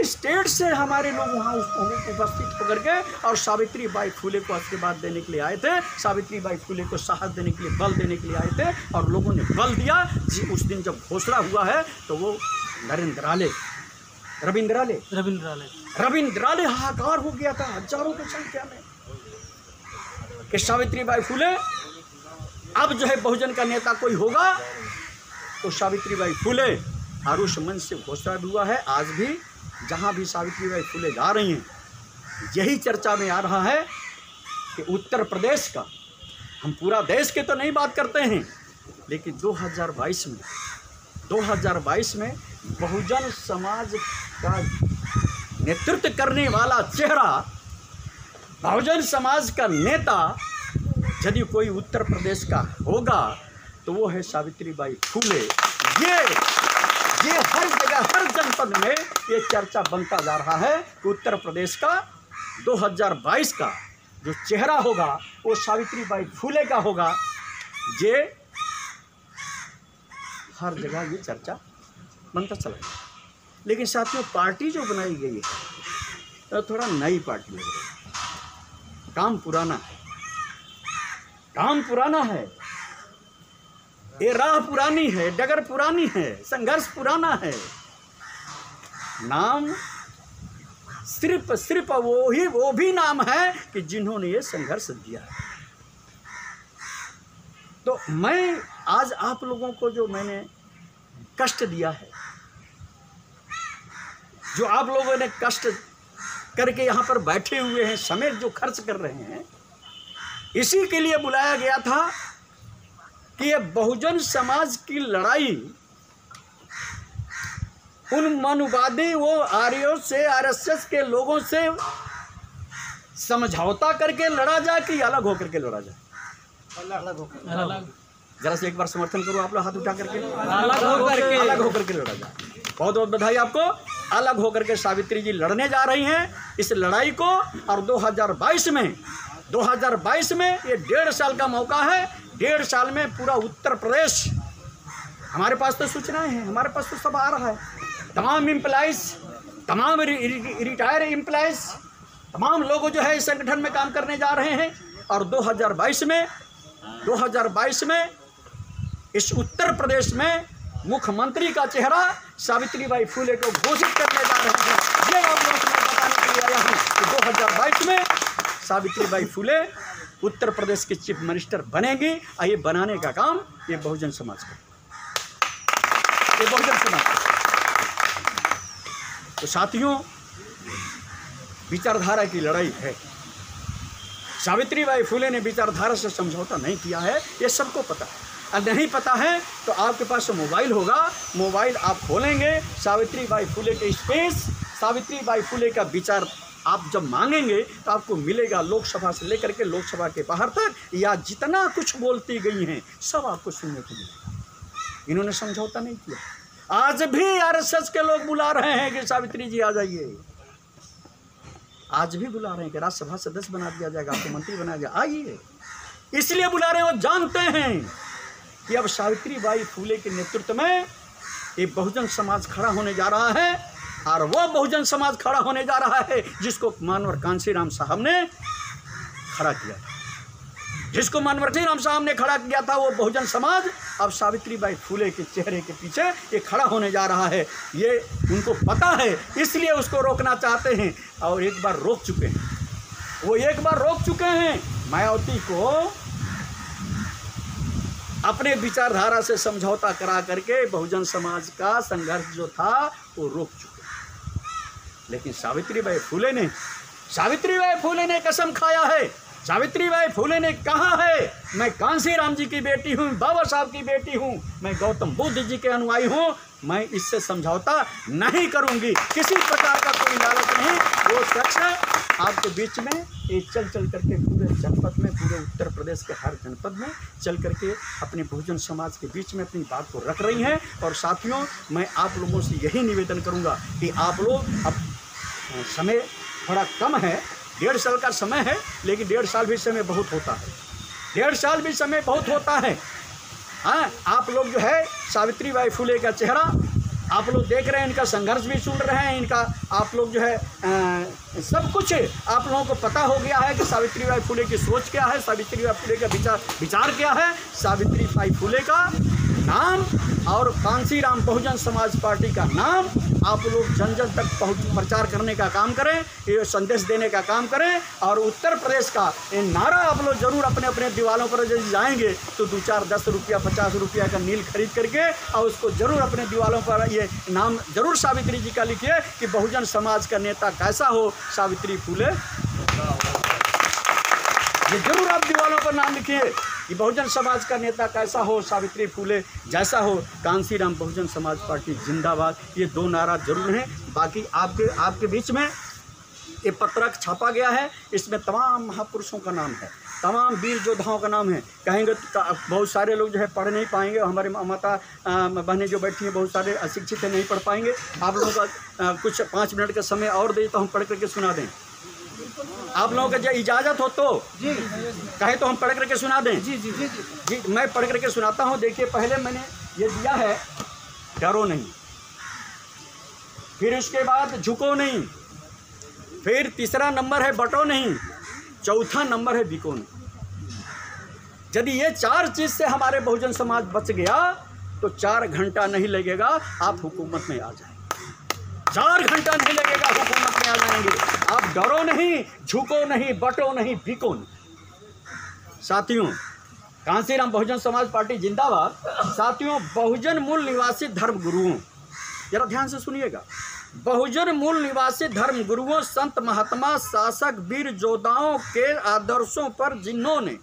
स्टेट से हमारे लोग वहाँ उपस्थित होकर के और सावित्रीबाई फुले को आशीर्वाद देने के लिए आए थे। सावित्रीबाई फुले को साहस देने के लिए, बल देने के लिए आए थे और लोगों ने बल दिया जी। उस दिन जब घोषणा हुआ है तो वो रविंद्राले हाहाकार हो गया था हजारों की संख्या में कि सावित्रीबाई फुले अब जो है बहुजन का नेता कोई होगा तो सावित्रीबाई फुले। और उस मंच से घोषणा भी हुआ है। आज भी जहाँ भी सावित्रीबाई फुले जा रही हैं, यही चर्चा में आ रहा है कि उत्तर प्रदेश का, हम पूरा देश के तो नहीं बात करते हैं, लेकिन 2022 में बहुजन समाज का नेतृत्व करने वाला चेहरा, बहुजन समाज का नेता यदि कोई उत्तर प्रदेश का होगा तो वो है सावित्रीबाई फुले। ये हर जगह, हर जनपद में ये चर्चा बनता जा रहा है कि उत्तर प्रदेश का 2022 का जो चेहरा होगा वो सावित्रीबाई फुले का होगा। ये हर जगह ये चर्चा बनता चला गया। लेकिन साथियों, पार्टी जो बनाई गई है तो थोड़ा नई पार्टी लग रही है। काम पुराना है, ये राह पुरानी है, डगर पुरानी है, संघर्ष पुराना है। नाम सिर्फ वो भी नाम है कि जिन्होंने ये संघर्ष दिया है। तो मैं आज आप लोगों को जो मैंने कष्ट दिया है, जो आप लोगों ने कष्ट करके यहाँ पर बैठे हुए हैं, समय जो खर्च कर रहे हैं, इसी के लिए बुलाया गया था कि ये बहुजन समाज की लड़ाई उन मनुवादी वो आर्यों से, आरएसएस के लोगों से समझौता करके लड़ा जाए कि अलग होकर के लड़ा जाए? अलग। जरा से एक बार समर्थन करो आप लोग हाथ उठा करके। अलग होकर के लड़ा जाए। बहुत बहुत बधाई आपको। अलग होकर के सावित्री जी लड़ने जा रही हैं इस लड़ाई को। और 2022 में ये 1.5 साल का मौका है। 1.5 साल में पूरा उत्तर प्रदेश, हमारे पास तो सूचनाएं हैं, हमारे पास तो सब आ रहा है। तमाम एम्प्लॉइज, तमाम रिटायर एम्प्लॉइज, तमाम लोग जो है इस संगठन में काम करने जा रहे हैं। और 2022 में इस उत्तर प्रदेश में मुख्यमंत्री का चेहरा सावित्रीबाई फुले को घोषित करने जा रहे हैं। ये आप लोगों को बताने के लिए आया हूँ कि 2022 में सावित्रीबाई फुले उत्तर प्रदेश की चीफ मिनिस्टर बनेगी। और ये बनाने का काम ये बहुजन समाज का, ये बहुजन समाज का। तो साथियों, विचारधारा की लड़ाई है। सावित्रीबाई फुले ने विचारधारा से समझौता नहीं किया है, ये सबको पता है। और नहीं पता है तो आपके पास मोबाइल होगा, मोबाइल आप खोलेंगे, सावित्रीबाई फुले के स्पेस, सावित्रीबाई फुले का विचार आप जब मांगेंगे तो आपको मिलेगा। लोकसभा से लेकर के लोकसभा के बाहर तक या जितना कुछ बोलती गई हैं सब आपको सुनने को मिलेगा। इन्होंने समझौता नहीं किया। आज भी आरएसएस के लोग बुला रहे हैं कि सावित्री जी आ जाइए। आज भी बुला रहे हैं कि राज्यसभा सदस्य बना दिया जाएगा, आपको मंत्री बनाया जाएगा, आइए। इसलिए बुला रहे हैं, वो जानते हैं कि अब सावित्रीबाई फुले के नेतृत्व में एक बहुजन समाज खड़ा होने जा रहा है। और वो बहुजन समाज खड़ा होने जा रहा है जिसको मानवर कांसीराम साहब ने खड़ा किया था। जिसको मानवर कांसीराम साहब ने खड़ा किया था, वो बहुजन समाज अब सावित्रीबाई फुले के चेहरे के पीछे ये खड़ा होने जा रहा है। ये उनको पता है, इसलिए उसको रोकना चाहते हैं और एक बार रोक चुके हैं। वो एक बार रोक चुके हैं। मायावती को अपने विचारधारा से समझौता करा करके बहुजन समाज का संघर्ष जो था वो रोक चुके। लेकिन सावित्रीबाई फुले ने कसम खाया है। सावित्रीबाई फुले ने कहा है, मैं कांसीराम जी की बेटी हूँ, बाबा साहब की बेटी हूँ, मैं गौतम बुद्ध जी के अनुयायी हूँ, मैं इससे समझौता नहीं करूँगी, किसी प्रकार का कोई लालच नहीं। वो शख्स आपके बीच में ये चल करके पूरे जनपद में, पूरे उत्तर प्रदेश के हर जनपद में चल करके अपने बहुजन समाज के बीच में अपनी बात को रख रही हैं। और साथियों, मैं आप लोगों से यही निवेदन करूँगा कि आप लोग, अब समय थोड़ा कम है, 1.5 साल का समय है, लेकिन 1.5 साल भी समय बहुत होता है, 1.5 साल भी समय बहुत होता है। हाँ, आप लोग जो है सावित्रीबाई फुले का चेहरा आप लोग देख रहे हैं, इनका संघर्ष भी सुन रहे हैं, इनका आप लोग जो है सब कुछ आप लोगों को पता हो गया है कि सावित्रीबाई फुले की सोच क्या है, सावित्रीबाई फुले का विचार क्या है। सावित्रीबाई फुले का नाम और कांसीराम बहुजन समाज पार्टी का नाम आप लोग जन जन तक प्रचार करने का काम करें, ये संदेश देने का काम करें। और उत्तर प्रदेश का ये नारा आप लोग जरूर अपने अपने दीवारों पर जब जाएंगे तो 2-4 10 रुपया 50 रुपया का नील खरीद करके और उसको जरूर अपने दीवारों पर ये नाम जरूर सावित्री जी का लिखिए कि बहुजन समाज का नेता कैसा हो, सावित्री फुले। ये जरूर आप दीवारों पर नाम लिखिए कि बहुजन समाज का नेता कैसा हो, सावित्री फुले जैसा हो, कांसीराम बहुजन समाज पार्टी जिंदाबाद। ये 2 नारा जरूर हैं। बाकी आपके बीच में ये पत्रक छापा गया है, इसमें तमाम महापुरुषों का नाम है, तमाम वीर योद्धाओं का नाम है। कहेंगे तो बहुत सारे लोग जो है पढ़ नहीं पाएंगे, हमारे माता बहनें जो बैठी हैं बहुत सारे अशिक्षित है, नहीं पढ़ पाएंगे। आप लोगों का कुछ 5 मिनट का समय और दे तो हम पढ़ करके सुना दें। आप लोगों का जो इजाज़त हो तो जी कहे तो हम पढ़ करके सुना दें। जी जी जी जी, मैं पढ़ करके सुनाता हूँ। देखिए, पहले मैंने ये दिया है डरो नहीं, फिर उसके बाद झुको नहीं, फिर तीसरा नंबर है बटो नहीं, चौथा नंबर है बिको नहीं। यदि ये 4 चीज़ से हमारे बहुजन समाज बच गया तो 4 घंटा नहीं लगेगा आप हुकूमत में आ जाएंगे, 4 घंटा नहीं लगेगा हुकूमत में आ जाएंगे। आप डरो नहीं, झुको नहीं, बटो नहीं, बिको नहीं। साथियों, कांसीराम बहुजन समाज पार्टी जिंदाबाद। साथियों, बहुजन मूल निवासी धर्म गुरुओं, जरा ध्यान से सुनिएगा, बहुजन मूल निवासी धर्म गुरुओं, संत महात्मा, शासक, वीर योद्धाओं के आदर्शों पर जिन्होंने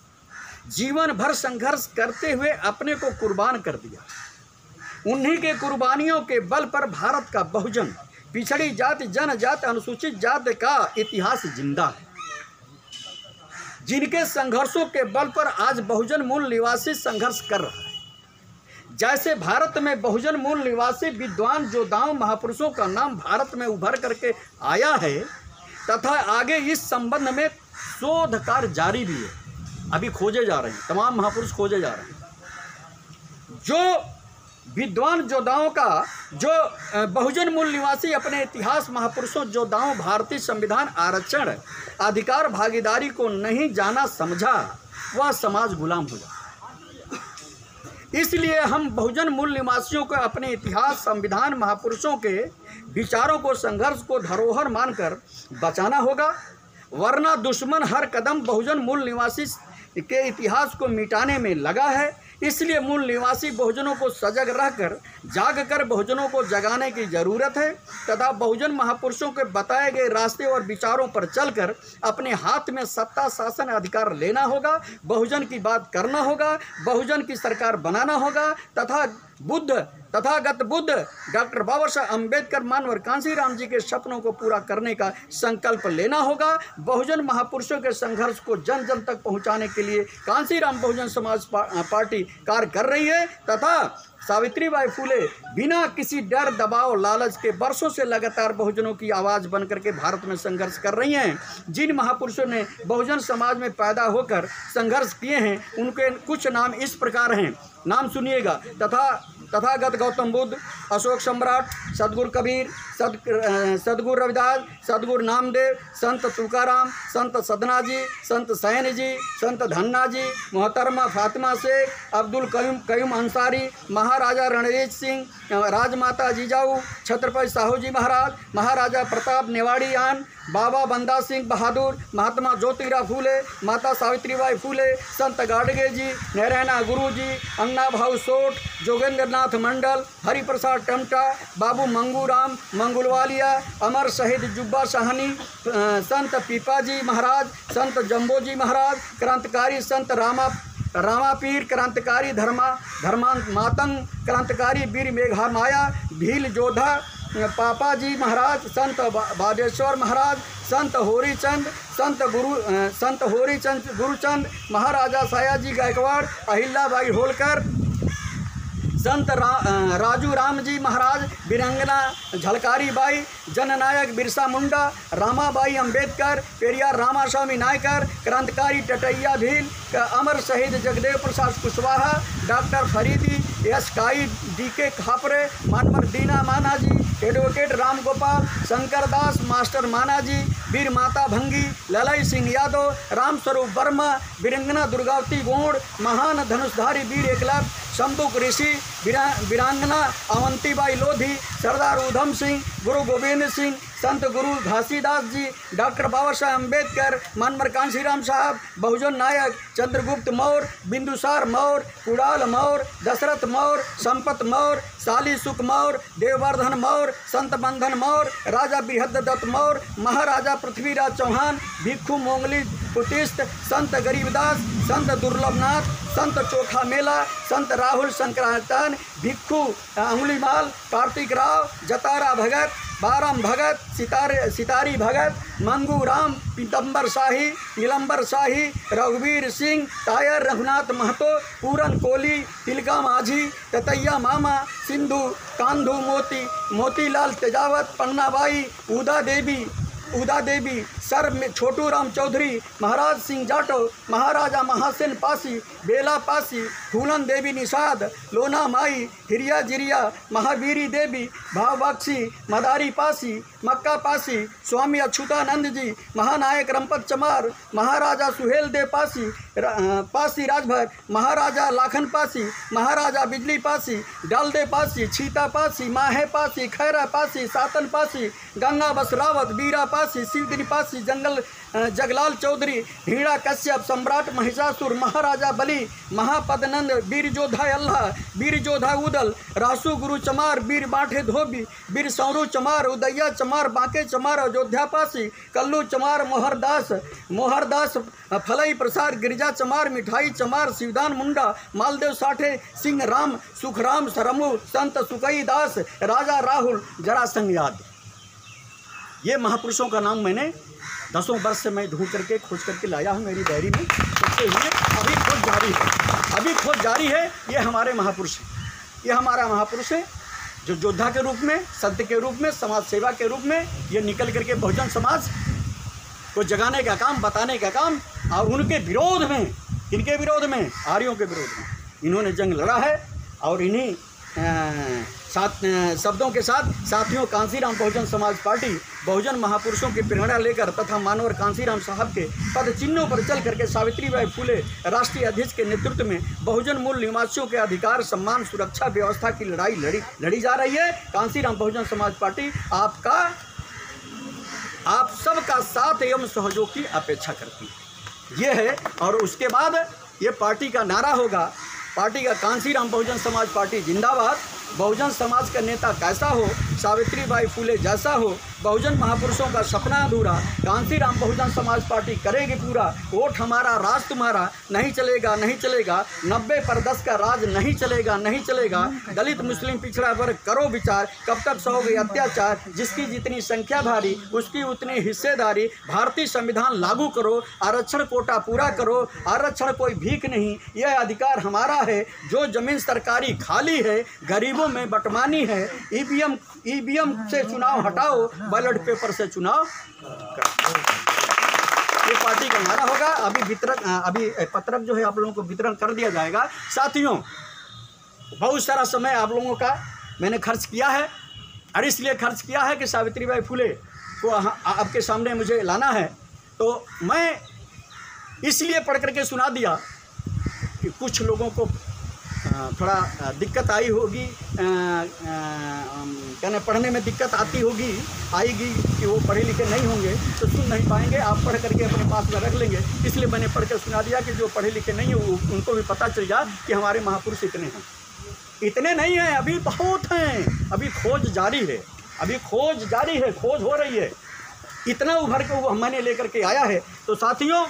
जीवन भर संघर्ष करते हुए अपने को कुर्बान कर दिया, उन्हीं के कुर्बानियों के बल पर भारत का बहुजन, पिछड़ी जाति, जनजाति, अनुसूचित जाति का इतिहास जिंदा है। जिनके संघर्षों के बल पर आज बहुजन मूल निवासी संघर्ष कर रहा है। जैसे भारत में बहुजन मूल निवासी विद्वान योद्धाओं महापुरुषों का नाम भारत में उभर करके आया है, तथा आगे इस संबंध में शोध कार्य जारी भी है। अभी खोजे जा रहे हैं, तमाम महापुरुष खोजे जा रहे हैं। जो विद्वान योद्धाओं का, जो बहुजन मूल निवासी अपने इतिहास महापुरुषों योद्धाओं, भारतीय संविधान, आरक्षण, अधिकार, भागीदारी को नहीं जाना समझा, वह समाज गुलाम हो जाता है। इसलिए हम बहुजन मूल निवासियों को अपने इतिहास, संविधान, महापुरुषों के विचारों को, संघर्ष को धरोहर मानकर बचाना होगा, वरना दुश्मन हर कदम बहुजन मूल निवासी के इतिहास को मिटाने में लगा है। इसलिए मूल निवासी बहुजनों को सजग रहकर, जागकर बहुजनों को जगाने की ज़रूरत है, तथा बहुजन महापुरुषों के बताए गए रास्ते और विचारों पर चलकर अपने हाथ में सत्ता, शासन, अधिकार लेना होगा, बहुजन की बात करना होगा, बहुजन की सरकार बनाना होगा, तथागत बुद्ध डॉक्टर बाबा साहब अम्बेडकर, मानवर कांसीराम जी के सपनों को पूरा करने का संकल्प लेना होगा। बहुजन महापुरुषों के संघर्ष को जन जन तक पहुंचाने के लिए कांसीराम बहुजन समाज पार्टी कार्य कर रही है, तथा सावित्रीबाई फुले बिना किसी डर, दबाव, लालच के वर्षों से लगातार बहुजनों की आवाज़ बन करके भारत में संघर्ष कर रही हैं। जिन महापुरुषों ने बहुजन समाज में पैदा होकर संघर्ष किए हैं, उनके कुछ नाम इस प्रकार हैं, नाम सुनिएगा। तथा तथागत गौतम बुद्ध, अशोक सम्राट, सदगुरु कबीर, सदगुरु रविदास, सदगुरु नामदेव, संत तुकाराम, संत सदना जी, संत सैन जी, संत धन्ना जी, मोहतरमा फातिमा शेख, अब्दुल कयूम अंसारी, महाराजा रणजीत सिंह, राजमाता जिजाऊ, छत्रपति साहू जी महाराज, महाराजा प्रताप नेवाड़ियान, बाबा बंदा सिंह बहादुर, महात्मा ज्योतिराव फूले, माता सावित्रीबाई फूले, संत गाडगे जी, नारायणा गुरु जी, अन्ना भाऊ सोठ, जोगेंद्र नाथ मंडल, हरिप्रसाद टमटा, बाबू मंगूराम मंगुलवालिया, अमर शहीद जुब्बा साहनी, संत पीपाजी महाराज, संत जम्बोजी महाराज, क्रांतिकारी संत रामापीर, क्रांतिकारी मातंग, क्रांतिकारी वीर मेघा माया, भील जोधा पापा जी महाराज, संत बादेश्वर महाराज, संत होरीचंद गुरुचंद, महाराजा सयाजी गायकवाड़, अहिल्याबाई होलकर, संत राजू राम जी महाराज, वीरंगना झलकारी बाई, जननायक बिरसा मुंडा, रामाबाई अंबेडकर, पेरियार रामास्वामी नायकर, क्रांतिकारी टटैया भील, अमर शहीद जगदेव प्रसाद कुशवाहा, डॉक्टर फरीदी, एस काई, DK खापरे, मानवर दीना माना जी, एडवोकेट राम गोपाल, शंकर दास, मास्टर माना जी, वीर माता भंगी, ललई सिंह यादव, रामस्वरूप वर्मा, वीरंगना दुर्गावती गोंड, महान धनुषधारी वीर एकलव्य, शंभुक ऋषि, वीरांगना अवंतीबाई लोधी, सरदार उधम सिंह, गुरु गोविंद सिंह, संत गुरु घासीदास जी, डॉक्टर बाबा साहेब अम्बेडकर, मानवर कांशीराम साहब, बहुजन नायक, चंद्रगुप्त मौर्य, बिंदुसार मौर्य, कुणाल मौर्य, दशरथ मौर्य, संपत मौर्य, शाली सुख मौर्य, देववर्धन मौर्य, संत बंधन मौर्य, राजा बृहद्दत्त मौर्य, महाराजा पृथ्वीराज चौहान, भिक्षु मोंगली कुटिस्त, संत गरीबदास, संत दुर्लभनाथ, संत चोखा मेला, संत राहुल शंकराचार्य, भिक्षु अंगुलीमाल, कार्तिक राव, जतारा भगत, बारम भगत, सितारी भगत, मंगू राम, पीतम्बर शाही, नीलम्बर शाही, रघुवीर सिंह, टायर रघुनाथ महतो, पूरन कोली, तिलका माझी, ततैया मामा, सिंधु कांधू मोतीलाल तेजावत, पन्नाबाई, उदा देवी, सर में छोटू राम चौधरी, महाराज सिंह जाटो, महाराजा महासेन पासी, बेला पासी, फूलन देवी निषाद, लोना माई, हिरिया जिरिया, महावीरी देवी, भावबख्शी, मदारी पासी, मक्का पासी, स्वामी अच्युतानंद जी, महानायक रंपत चमार, महाराजा सुहेल देव पासी राजभर, महाराजा लाखन पासी, महाराजा बिजली पासी, डालदे पासी, छीता पासी, माहे पासी, खैरा पासी, सातन पासी, गंगा बसरावत, बीरा पासी, शिवगिरी पासी, जगलाल चौधरी, हीरा कश्यप, सम्राट महिषासुर, महाराजा बली, महापदनंद, वीर जोधा अल्लाह, वीर जोधा उदल, रासू गुरु चमार, वीर बांठे धोबी, वीर सौरू चमार, उदैया चमार, बांके चमार, अयोध्या पासी, कल्लू चमार, मोहरदास फलई प्रसाद, गिरिजा चमार, मिठाई चमार, शिवदान मुंडा, मालदेव साठे, सिंह राम, सुखराम सरमु, संत सुकई दास, राजा राहुल, जरासंग याद। ये महापुरुषों का नाम मैंने 10 वर्ष से मैं ढूंढ करके खोज करके लाया हूँ मेरी डायरी में, उससे हुए अभी खोज जारी है। ये हमारे महापुरुष हैं, ये हमारा महापुरुष है जो योद्धा के रूप में, संत के रूप में, समाज सेवा के रूप में ये निकल करके बहुजन समाज को जगाने का काम, बताने का काम, और उनके विरोध में, इनके विरोध में, आर्यों के विरोध में इन्होंने जंग लड़ा है। और इन्हीं शब्दों के साथ साथियों, कांसीराम बहुजन समाज पार्टी बहुजन महापुरुषों की प्रेरणा लेकर तथा मानवर कांसीराम साहब के पद चिन्हों पर चल करके सावित्रीबाई फूले राष्ट्रीय अध्यक्ष के नेतृत्व में बहुजन मूल निवासियों के अधिकार, सम्मान, सुरक्षा व्यवस्था की लड़ाई लड़ी जा रही है। कांसीराम बहुजन समाज पार्टी आप सबका साथ एवं सहयोग की अपेक्षा करती है, ये है। और उसके बाद ये पार्टी का नारा होगा, पार्टी का कांसीराम बहुजन समाज पार्टी जिंदाबाद। बहुजन समाज का नेता कैसा हो, सावित्रीबाई फूले जैसा हो, बहुजन महापुरुषों का सपना अधूरा, कांसीराम बहुजन समाज पार्टी करेगी पूरा। वोट हमारा, राज तुम्हारा, नहीं चलेगा 90% का राज नहीं चलेगा। दलित मुस्लिम पिछड़ा वर्ग करो विचार, कब तक सहोगे अत्याचार, जिसकी जितनी संख्या भारी उसकी उतनी हिस्सेदारी। भारतीय संविधान लागू करो, आरक्षण कोटा पूरा करो, आरक्षण कोई भीख नहीं, यह अधिकार हमारा है। जो जमीन सरकारी खाली है, गरीबों में बटमानी है। ईवीएम से चुनाव हटाओ, बैलेट पेपर से चुनाव करो। ये पार्टी का नारा होगा। अभी पत्रक जो है आप लोगों को वितरण कर दिया जाएगा। साथियों, बहुत सारा समय आप लोगों का मैंने खर्च किया है, और इसलिए खर्च किया है कि सावित्रीबाई फुले को आपके सामने मुझे लाना है। तो मैं इसलिए पढ़ करके सुना दिया कि कुछ लोगों को थोड़ा दिक्कत आई होगी, कहने पढ़ने में दिक्कत आएगी कि वो पढ़े लिखे नहीं होंगे तो सुन नहीं पाएंगे। आप पढ़ करके अपने पास में रख लेंगे, इसलिए मैंने पढ़ कर सुना दिया कि जो पढ़े लिखे नहीं हो उनको भी पता चल जाए कि हमारे महापुरुष इतने हैं। इतने नहीं हैं, अभी बहुत हैं, अभी खोज जारी है, खोज हो रही है। इतना उभर के वो मैंने लेकर के आया है। तो साथियों,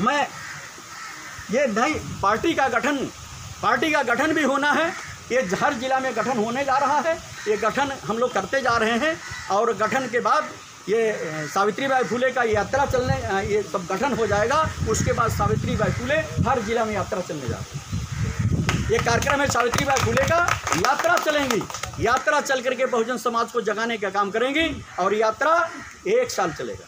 मैं ये नई पार्टी का गठन भी होना है। ये हर जिला में गठन होने जा रहा है। ये गठन हम लोग करते जा रहे हैं, और गठन के बाद ये सावित्रीबाई फुले का यात्रा चलने, ये सब गठन हो जाएगा। उसके बाद सावित्रीबाई फुले हर जिला में यात्रा चलने जा रही है। ये कार्यक्रम है सावित्रीबाई फुले का, यात्रा चलेंगी। यात्रा चल करके बहुजन समाज को जगाने का काम करेंगी, और यात्रा 1 साल चलेगा।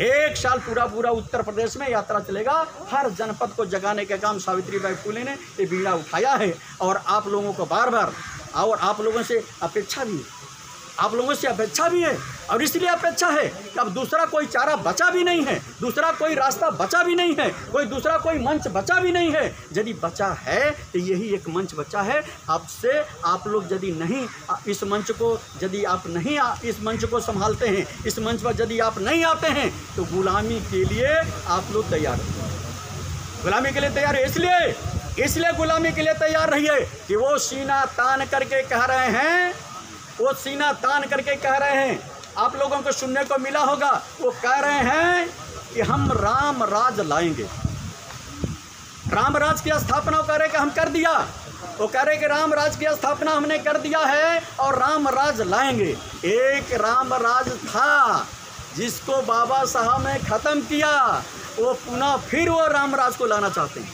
1 साल पूरा उत्तर प्रदेश में यात्रा चलेगा। हर जनपद को जगाने का काम सावित्रीबाई फुले ने ये बीड़ा उठाया है। और आप लोगों को बार-बार, और आप लोगों से अपेक्षा भी है, और इसलिए अपेक्षा है कि अब दूसरा कोई चारा बचा भी नहीं है, दूसरा कोई रास्ता बचा भी नहीं है, दूसरा कोई मंच बचा भी नहीं है। यदि बचा है तो यही एक मंच बचा है। आपसे आप लोग यदि नहीं इस मंच को संभालते हैं, इस मंच पर यदि आप नहीं आते हैं, तो गुलामी के लिए आप लोग तैयार हैं। गुलामी के लिए तैयार है। इसलिए गुलामी के लिए तैयार रहिए कि वो सीना तान करके कह रहे हैं, आप लोगों को सुनने को मिला होगा, वो कह रहे हैं कि हम राम राज लाएंगे। राम राज की स्थापना वो कह रहे कि हम कर दिया। वो कह रहे कि राम राज की स्थापना हमने कर दिया है और राम राज लाएंगे। एक राम राज था जिसको बाबा साहब ने ख़त्म किया, वो पुनः फिर वो राम राज को लाना चाहते हैं।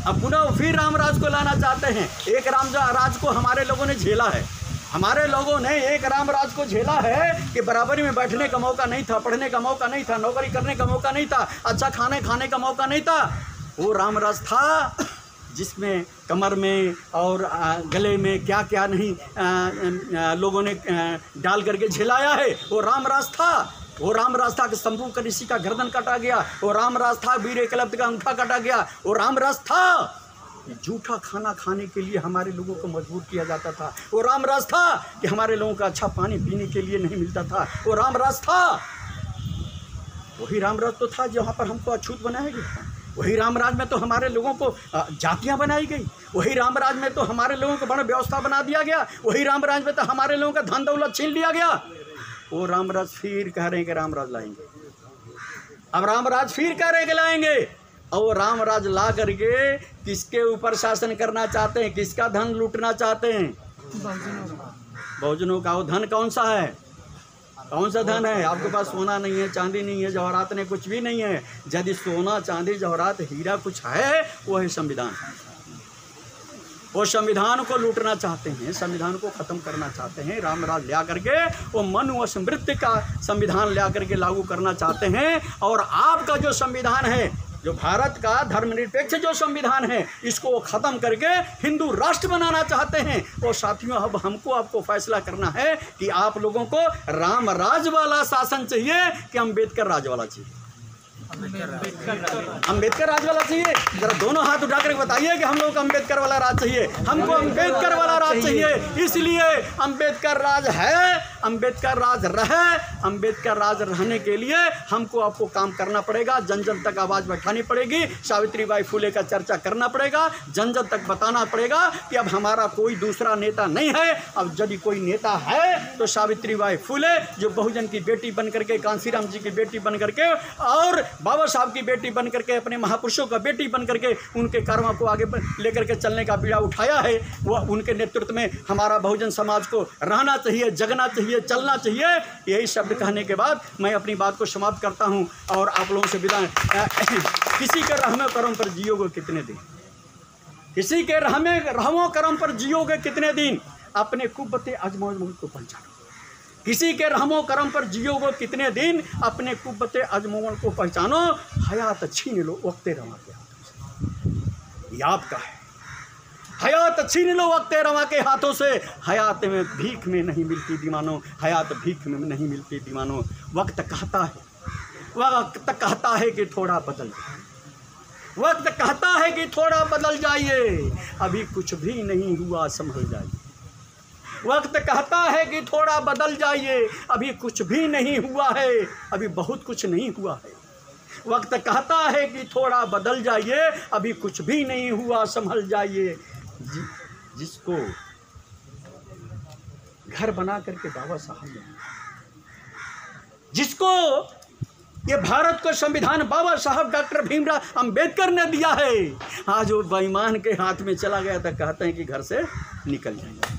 अब पुनः फिर राम राज को लाना चाहते हैं। एक राम राज को हमारे लोगों ने झेला है। हमारे लोगों ने एक राम राज को झेला है कि बराबरी में बैठने का मौका नहीं था, पढ़ने का मौका नहीं था, नौकरी करने का मौका नहीं था, अच्छा खाने का मौका नहीं था। वो राम राज था जिसमें कमर में और गले में क्या क्या नहीं लोगों ने डाल करके झेलाया है। वो राम राज था कि शंभू का ऋषि का गर्दन काटा गया। वो राम राज था वीर एकलव्य का अंगूठा काटा गया। वो राम राज था झूठा खाना खाने के लिए हमारे लोगों को मजबूर किया जाता था। वो राम राज था कि हमारे लोगों का अच्छा पानी पीने के लिए नहीं मिलता था। वो राम राज था, वही राम राज तो था जहाँ पर हमको अछूत बनाया गया। वही राम राज में तो हमारे लोगों को जातियाँ बनाई गई। वही राम राज में तो हमारे लोगों को बड़ा व्यवस्था बना दिया गया। वही राम राज में तो हमारे लोगों का धन दौलत छीन लिया गया। वो राम राज फिर कह रहे हैं कि राम राज लाएंगे। अब राम राज फिर कह रहे हैं कि लाएंगे, और वो राम राज ला करके किसके ऊपर शासन करना चाहते हैं, किसका धन लूटना चाहते हैं? बहुजनों का। वो धन कौन सा है? कौन सा धन है? आपके पास सोना नहीं है, चांदी नहीं है, जवाहरात नहीं, कुछ भी नहीं है। यदि सोना चांदी जवाहरात हीरा कुछ है, वो है संविधान। वो संविधान को लूटना चाहते हैं, संविधान को ख़त्म करना चाहते हैं। राम राज ला करके वो मनुस्मृति का संविधान ला करके लागू करना चाहते हैं। और आपका जो संविधान है, जो भारत का धर्मनिरपेक्ष जो संविधान है, इसको वो ख़त्म करके हिंदू राष्ट्र बनाना चाहते हैं। और साथियों, अब हमको आपको फैसला करना है कि आप लोगों को राम राज वाला शासन चाहिए कि अम्बेडकर राज वाला चाहिए? अम्बेडकर राज वाला चाहिए। जरा दोनों हाथ उठा कर बताइए कि हम लोग को अम्बेडकर वाला राज चाहिए। हमको अम्बेडकर वाला राज चाहिए। इसलिए अम्बेडकर राज है, अम्बेडकर राज रहे। अम्बेडकर राज रहने के लिए हमको आपको काम करना पड़ेगा, जन जन तक आवाज़ बैठानी पड़ेगी, सावित्रीबाई फुले का चर्चा करना पड़ेगा, जन जन तक बताना पड़ेगा कि अब हमारा कोई दूसरा नेता नहीं है। अब यदि कोई नेता है तो सावित्रीबाई फुले, जो बहुजन की बेटी बन करके, कांसीराम जी की बेटी बन करके और बाबा साहब की बेटी बन करके, अपने महापुरुषों का बेटी बन करके उनके कर्मों को आगे लेकर के चलने का बीड़ा उठाया है। वह उनके नेतृत्व में हमारा बहुजन समाज को रहना चाहिए, जगना चाहिए, चलना चाहिए। यही शब्द कहने के बाद मैं अपनी बात को समाप्त करता हूं और आप लोगों से विदा। किसी के रहमो करम पर जियोगे कितने दिन, किसी के रहमो करम पर जियोगे कितने दिन, अपने कुव्वते अजमौल को पहचानो। किसी के रहमो करम पर जियोगे कितने दिन, अपने कुव्वते अजमौल को पहचानो। हयात छीन लो वक्ते रमा के हाथों से। ये आपका है, हयात छीन लो वक्त रवा के हाथों से, हयात में भीख में नहीं मिलती दीवानों, हयात भीख में नहीं मिलती दीवानों। वक्त कहता है कि थोड़ा बदल, वक्त कहता है कि थोड़ा बदल जाइए, अभी कुछ भी नहीं हुआ संभल जाइए। वक्त कहता है कि थोड़ा बदल जाइए, अभी कुछ भी नहीं हुआ है, अभी बहुत कुछ नहीं हुआ है। वक्त कहता है कि थोड़ा बदल जाइए, अभी कुछ भी नहीं हुआ संभल जाइए। जिसको घर बना करके बाबा साहब ने, जिसको ये भारत का संविधान बाबा साहब डॉक्टर भीमराव अंबेडकर ने दिया है, आज वो बेईमान के हाथ में चला गया था। कहते हैं कि घर से निकल जाइए,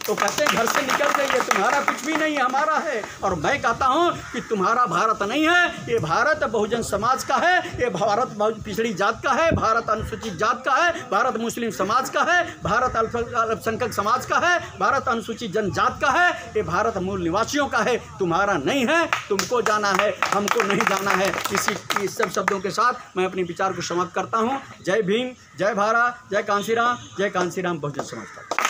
तो कहते हैं घर से निकल जाइए, तुम्हारा कुछ भी नहीं हमारा है। और मैं कहता हूँ कि तुम्हारा भारत नहीं है, ये भारत बहुजन समाज का है, ये भारत बहुत पिछड़ी जात का है, भारत अनुसूचित जात का है, भारत मुस्लिम समाज का है, भारत अल्पसंख्यक समाज का है, भारत अनुसूचित जनजात का है, ये भारत मूल निवासियों का है, तुम्हारा नहीं है। तुमको जाना है, हमको नहीं जाना है। इस सब शब्दों के साथ मैं अपने विचार को समाप्त करता हूँ। जय भीम, जय भारत, जय कांशीराम, जय कांशीराम बहुजन समाज का।